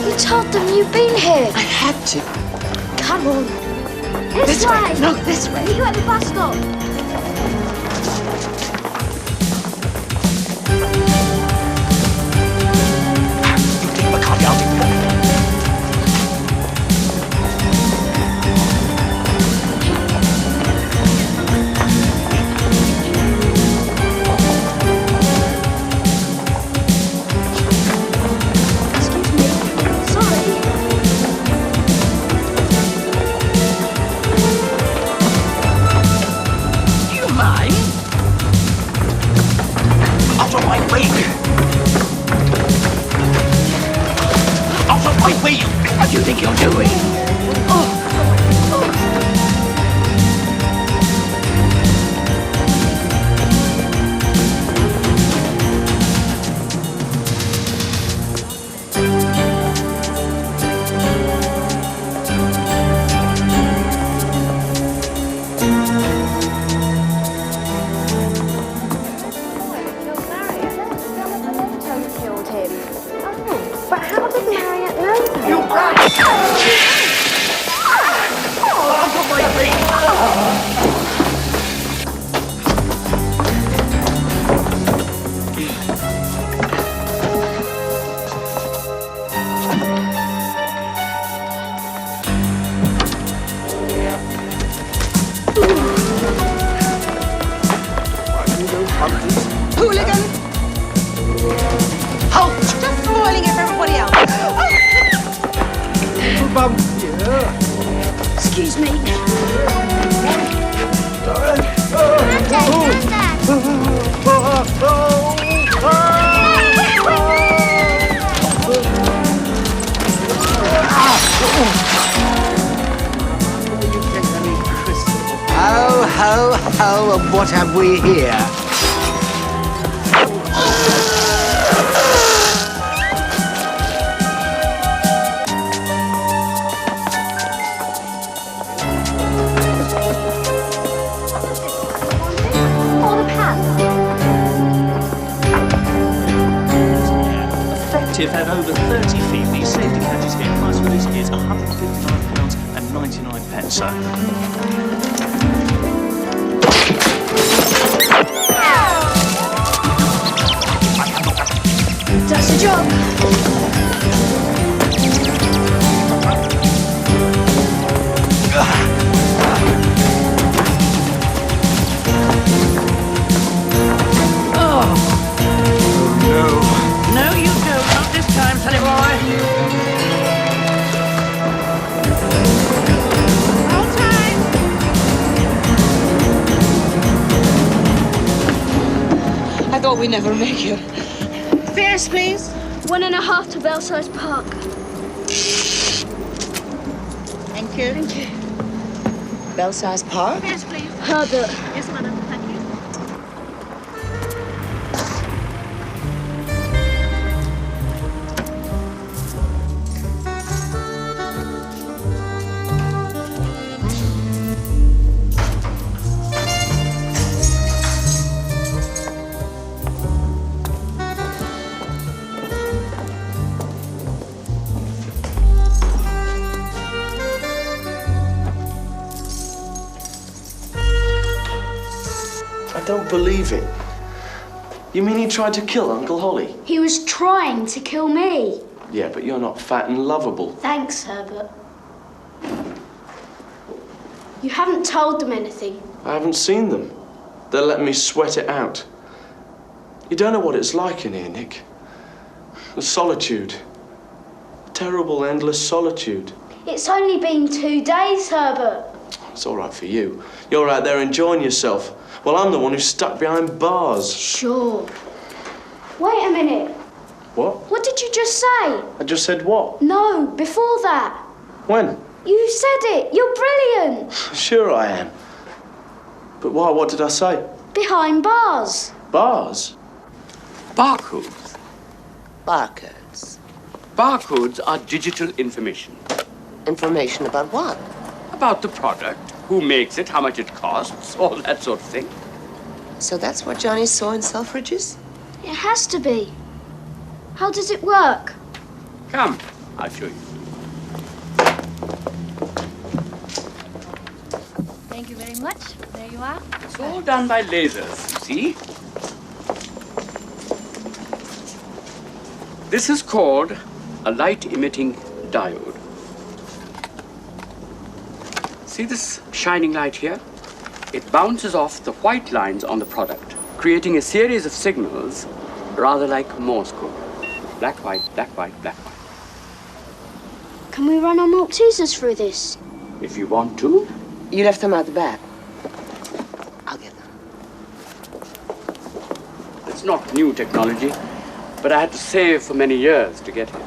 You told them you'd been here. I had to. Come on. This way. No, this way. Meet you at the bus stop. What do you think you're doing? But how did Marriott know that? You Hooligan! Halt! Just spoiling it for everybody else. Excuse me. Ho, ho, ho, and what have we here? Effective at over 30 feet, the safety catches here. Price for this is £159.99. That's the job. No, you don't. Not this time, sonny boy. Hold tight. I thought we'd never make it. Fares, please. 1.5 to Belsize Park. Thank you. Thank you. Belsize Park? Fares, please. Herbert. Yes, madam. Thank you. I don't believe it. You mean he tried to kill Uncle Holly? He was trying to kill me. Yeah, but you're not fat and lovable. Thanks, Herbert. You haven't told them anything. I haven't seen them. They're letting me sweat it out. You don't know what it's like in here, Nick. The solitude. Terrible, endless solitude. It's only been 2 days, Herbert. It's all right for you. You're out there enjoying yourself. Well, I'm the one who's stuck behind bars. Sure. Wait a minute. What? What did you just say? I just said what? No, before that. When? You said it. You're brilliant. Sure I am. But why? What did I say? Behind bars. Bars? Barcodes. Barcodes. Barcodes are digital information. Information about what? About the product, who makes it, how much it costs, all that sort of thing. So that's what Johnny saw in Selfridges? It has to be. How does it work? Come, I'll show you. Thank you very much. There you are. It's all done by lasers, see? This is called a light-emitting diode. See this shining light here? It bounces off the white lines on the product, creating a series of signals rather like Morse code. Black, white, black, white, black, white. Can we run our Maltesers through this? If you want to. You left them out the back. It's not new technology, but I had to save for many years to get it.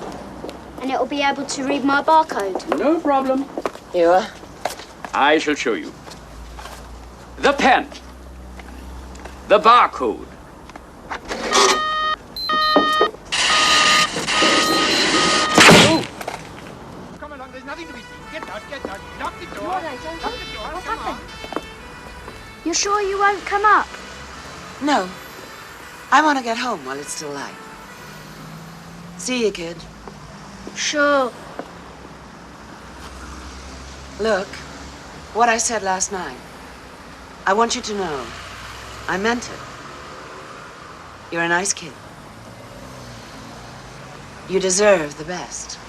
And it'll be able to read my barcode? No problem. You are? I shall show you. The pen. The barcode. Come along, there's nothing to be seen. Get out. Lock the door. What Lock the door. What's Come happened? on. You're sure you won't come up? No. I want to get home while it's still light. See you, kid. Sure. Look, what I said last night. I want you to know, I meant it. You're a nice kid. You deserve the best.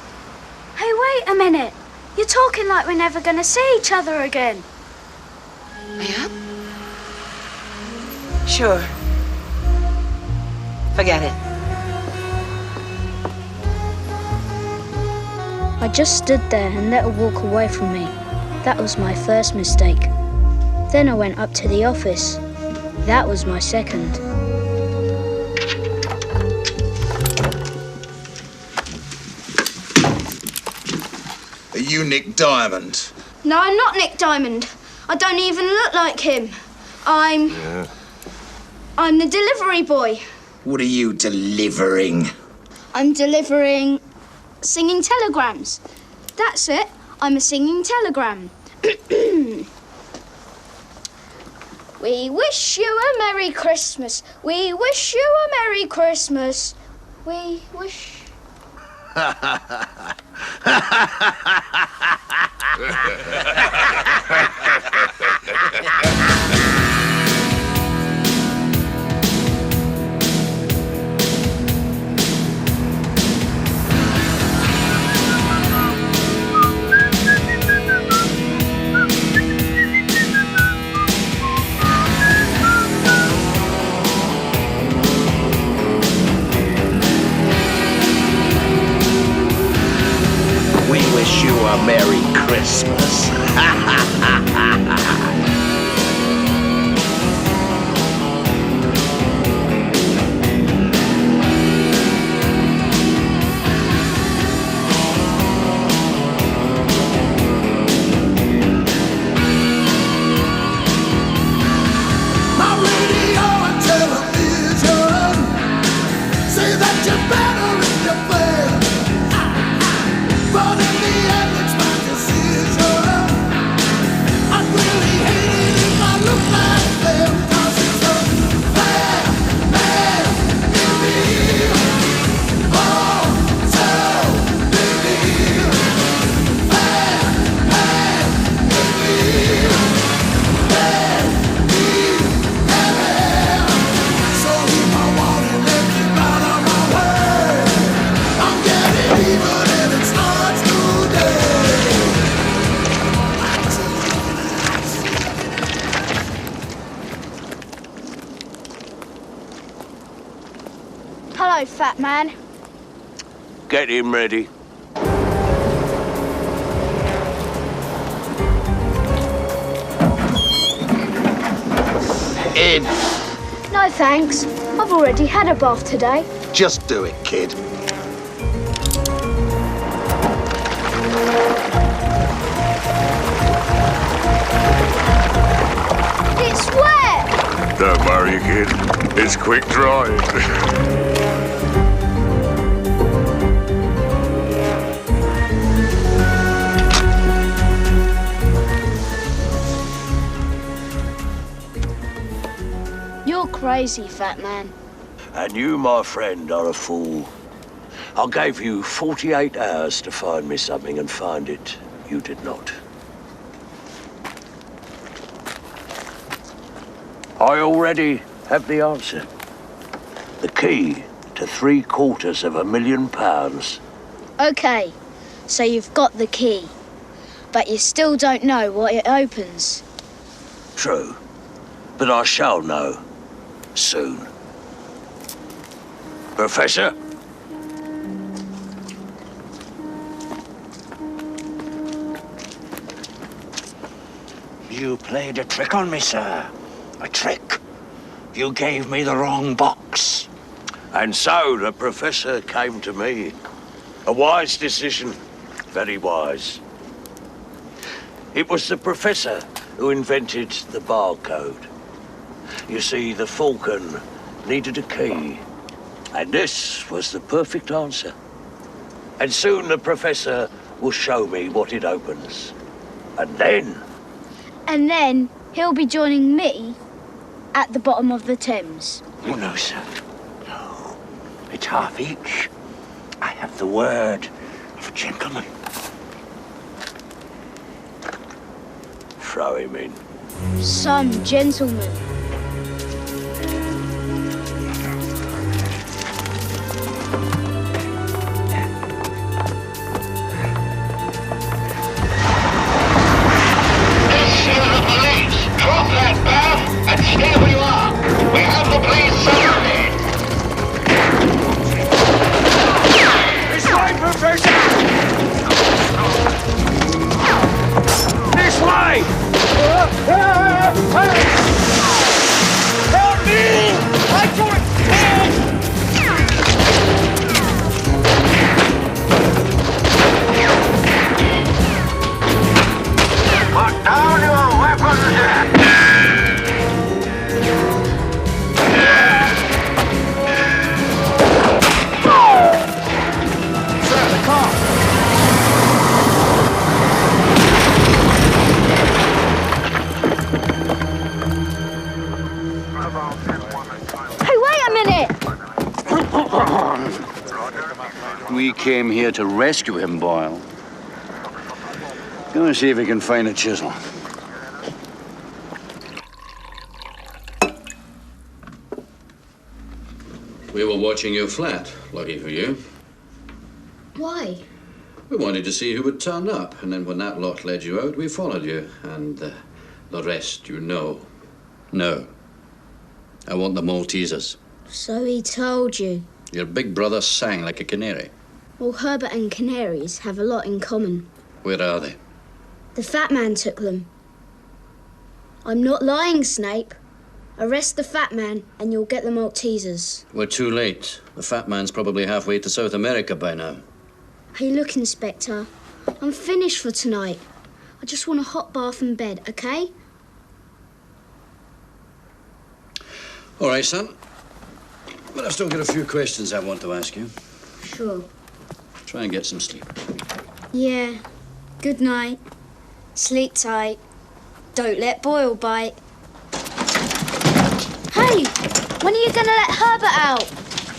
Hey, wait a minute. You're talking like we're never going to see each other again. Yeah? Sure. Forget it. I just stood there and let her walk away from me. That was my first mistake. Then I went up to the office. That was my second. Are you Nick Diamond? No, I'm not Nick Diamond. I don't even look like him. I'm the delivery boy. What are you delivering? I'm delivering singing telegrams. That's it. I'm a singing telegram. We wish you a Merry Christmas. We wish you a Merry Christmas. We wish... We wish you a Merry Christmas. Hello, fat man. Get him ready. In. No, thanks. I've already had a bath today. Just do it, kid. It's hurry, kid. It's quick drawing. You're crazy, fat man. And you, my friend, are a fool. I gave you 48 hours to find me something, and find it you did not. I already have the answer. The key to £750,000. Okay, so you've got the key, but you still don't know what it opens. True, but I shall know soon. Professor? You played a trick on me, sir. A trick. You gave me the wrong box. And so the Professor came to me. A wise decision, very wise. It was the Professor who invented the barcode. You see, the Falcon needed a key, and this was the perfect answer. And soon the Professor will show me what it opens. And then... And then he'll be joining me at the bottom of the Thames. Oh, no, sir. No. It's half each. I have the word of a gentleman. Throw him in. Some gentleman. Drop that bar and stay where you are. We have the place surrounded. This way, Professor! This way! Help me! I can't put down your weapons! Hey, wait a minute! We came here to rescue him, Boyle. Go and see if we can find a chisel. We were watching your flat. Lucky for you. Why? We wanted to see who would turn up, and then when that lot led you out, we followed you, and the rest you know. No. I want the Maltesers. So he told you. Your big brother sang like a canary. Well, Herbert and canaries have a lot in common. Where are they? The fat man took them. I'm not lying, Snape. Arrest the fat man and you'll get the Maltesers. We're too late. The fat man's probably halfway to South America by now. Hey, look, Inspector. I'm finished for tonight. I just want a hot bath and bed, okay? All right, son. But I've still got a few questions I want to ask you. Sure. Try and get some sleep. Yeah. Good night. Sleep tight. Don't let Boyle bite. Hey! When are you gonna let Herbert out?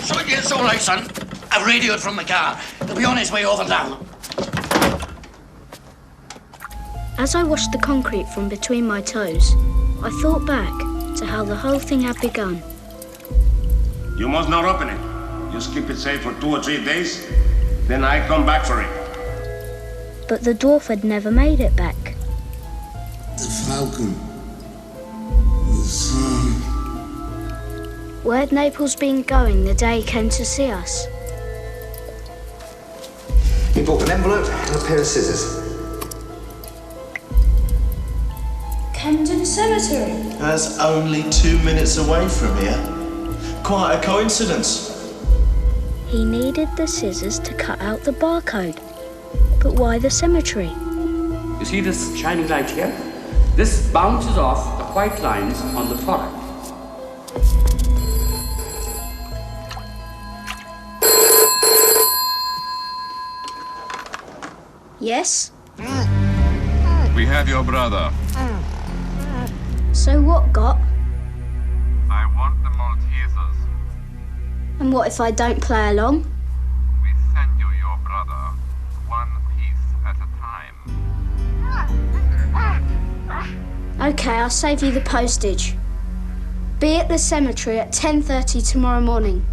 So it's all right, son. I've radioed from the car. He'll be on his way over now. As I washed the concrete from between my toes, I thought back to how the whole thing had begun. You must not open it. Just keep it safe for 2 or 3 days, then I come back for it. But the dwarf had never made it back. The Falcon. The sun. Where'd Naples been going the day he came to see us? He bought an envelope and a pair of scissors. Camden Cemetery. That's only 2 minutes away from here. Quite a coincidence. He needed the scissors to cut out the barcode. But why the cemetery? You see this shining light here? This bounces off the white lines on the product, Yes? We have your brother. So what, Got? I want the Maltesers. And what if I don't play along? We send you your brother, one piece at a time. OK, I'll save you the postage. Be at the cemetery at 10:30 tomorrow morning.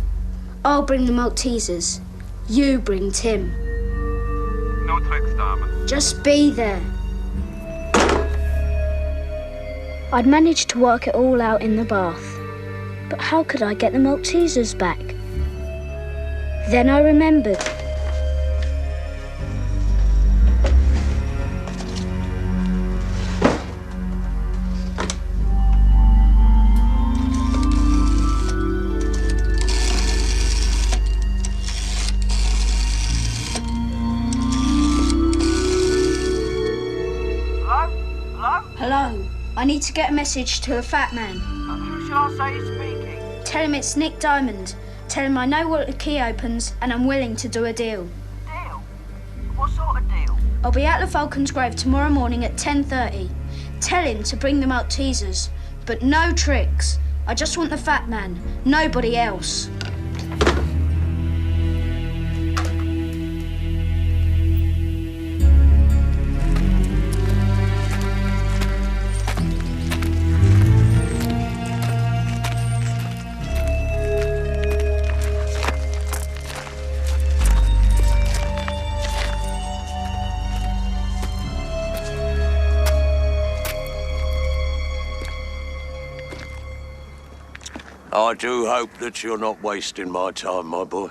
I'll bring the Maltesers. You bring Tim. No tricks, Diamond. Just be there. I'd managed to work it all out in the bath. But how could I get the Maltesers back? Then I remembered. Hello? I need to get a message to the fat man. Who shall I say is speaking? Tell him it's Nick Diamond. Tell him I know what the key opens and I'm willing to do a deal. Deal? What sort of deal? I'll be at the Falcon's Grave tomorrow morning at 10:30. Tell him to bring the Maltesers, but no tricks. I just want the fat man, nobody else. I do hope that you're not wasting my time, my boy.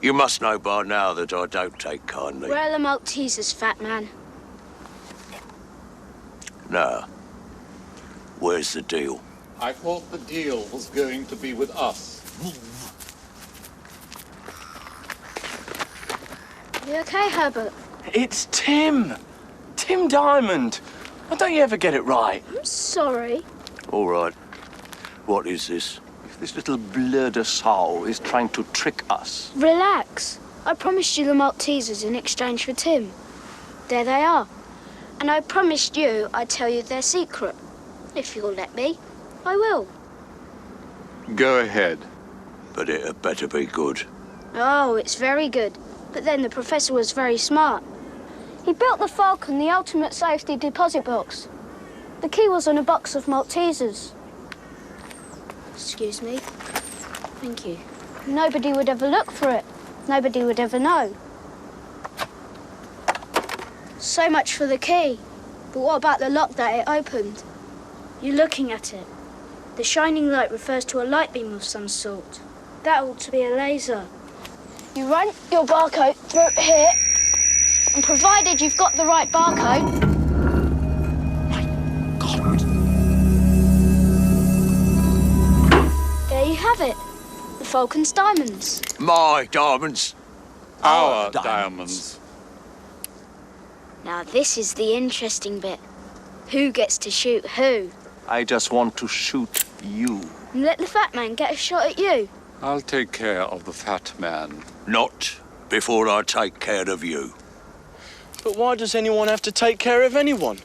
You must know by now that I don't take kindly. Where are the Maltesers, fat man? Now, where's the deal? I thought the deal was going to be with us. You okay, Herbert? It's Tim. Tim Diamond. Why don't you ever get it right? I'm sorry. All right. What is this? If this little bleu de soul is trying to trick us. Relax. I promised you the Maltesers in exchange for Tim. There they are. And I promised you I'd tell you their secret. If you'll let me, I will. Go ahead. But it had better be good. Oh, it's very good. But then the professor was very smart. He built the Falcon, the ultimate safety deposit box. The key was in a box of Maltesers. Excuse me. Thank you. Nobody would ever look for it. Nobody would ever know. So much for the key. But what about the lock that it opened? You're looking at it. The shining light refers to a light beam of some sort. That ought to be a laser. You run your barcode through here, and provided you've got the right barcode... There you have it. The Falcon's diamonds. My diamonds. Our diamonds. Now this is the interesting bit. Who gets to shoot who? I just want to shoot you. And let the fat man get a shot at you. I'll take care of the fat man. Not before I take care of you. But why does anyone have to take care of anyone?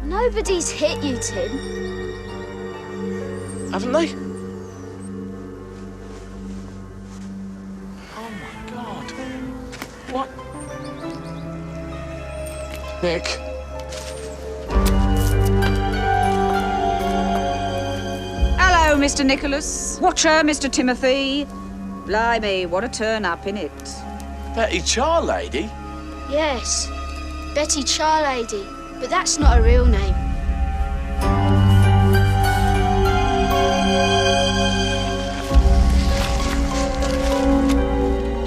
Nobody's hit you, Tim. Haven't they? Oh my God. What? Nick. Hello, Mr. Nicholas. Watcher, Mr. Timothy. Blimey, what a turn-up, innit? Betty Charlady? Yes, Betty Charlady. But that's not a real name.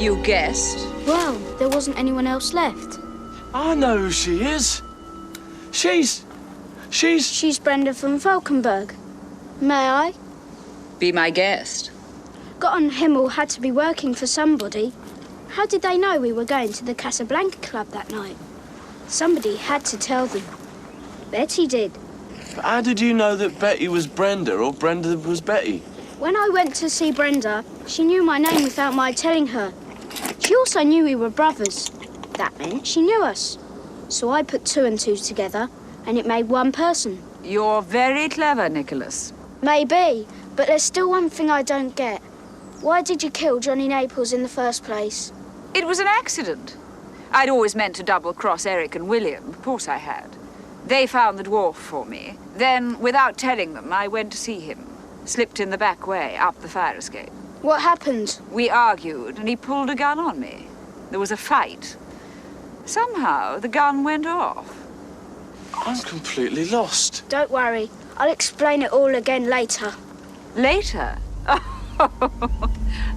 You guessed? Well, there wasn't anyone else left. I know who she is. She's Brenda from Falkenberg. May I? Be my guest. Gott and Himmel had to be working for somebody. How did they know we were going to the Casablanca Club that night? Somebody had to tell them. Betty did. But how did you know that Betty was Brenda or Brenda was Betty? When I went to see Brenda, she knew my name without my telling her. She also knew we were brothers. That meant she knew us. So I put 2 and 2 together, and it made one person. You're very clever, Nicholas. Maybe, but there's still one thing I don't get. Why did you kill Johnny Naples in the first place? It was an accident. I'd always meant to double-cross Eric and William. Of course I had. They found the dwarf for me. Then, without telling them, I went to see him. Slipped in the back way, up the fire escape. What happened? We argued, and he pulled a gun on me. There was a fight. Somehow, the gun went off. I'm completely lost. Don't worry. I'll explain it all again later. Later?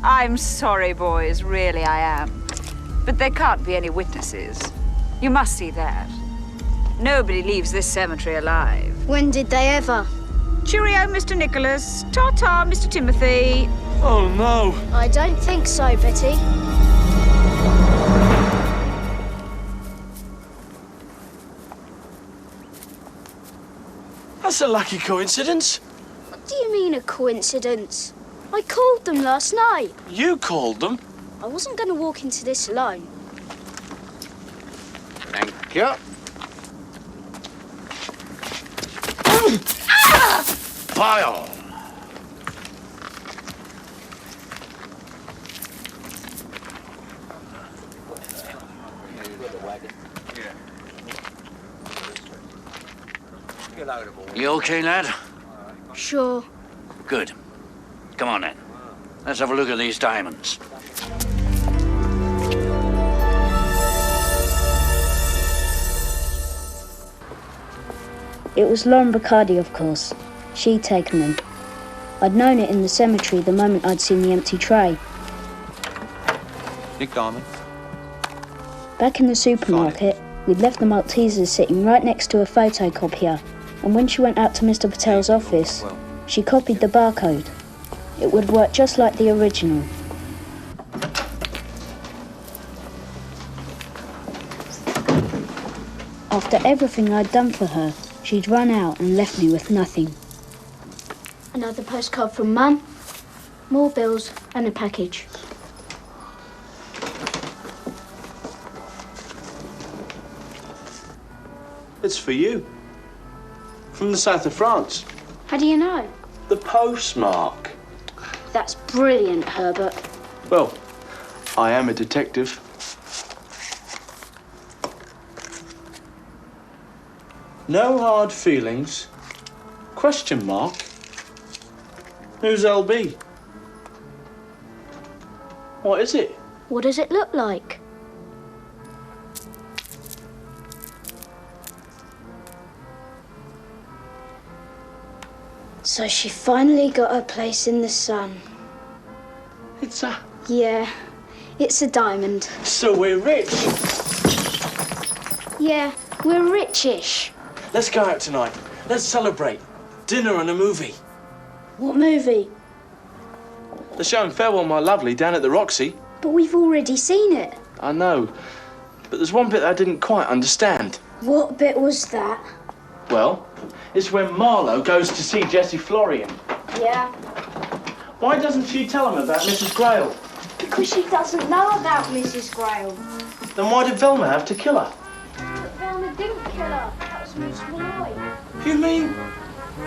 I'm sorry, boys. Really, I am. But there can't be any witnesses. You must see that. Nobody leaves this cemetery alive. When did they ever? Cheerio, Mr. Nicholas. Ta-ta, Mr. Timothy. Oh, no. I don't think so, Betty. That's a lucky coincidence. What do you mean, a coincidence? I called them last night. You called them? I wasn't going to walk into this alone. Thank you. Fire! You okay, lad? Sure. Good. Come on, then. Let's have a look at these diamonds. It was Lauren Bacardi, of course. She'd taken them. I'd known it in the cemetery the moment I'd seen the empty tray. Nick Diamond. Back in the supermarket, we'd left the Maltesers sitting right next to a photocopier, and when she went out to Mr. Patel's office, she copied the barcode. It would work just like the original. After everything I'd done for her, she'd run out and left me with nothing. Another postcard from Mum, more bills and a package. It's for you. From the south of France. How do you know? The postmark. That's brilliant, Herbert. Well, I am a detective. No hard feelings. Question mark. Who's LB? What is it? What does it look like? So she finally got her place in the sun. It's a... Yeah, it's a diamond. So we're rich. Yeah, we're richish. Let's go out tonight. Let's celebrate. Dinner and a movie. What movie? The show in Farewell, My Lovely, down at the Roxy. But we've already seen it. I know. But there's one bit I didn't quite understand. What bit was that? Well, it's when Marlowe goes to see Jessie Florian. Yeah. Why doesn't she tell him about Mrs. Grayle? Because she doesn't know about Mrs. Grayle. Then why did Velma have to kill her? But Velma didn't kill her. That was Moose Malloy. You mean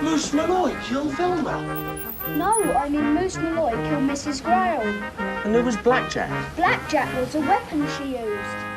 Moose Malloy killed Velma? No, I mean Moose Malloy killed Mrs. Grayle. And there was Blackjack. Blackjack was a weapon she used.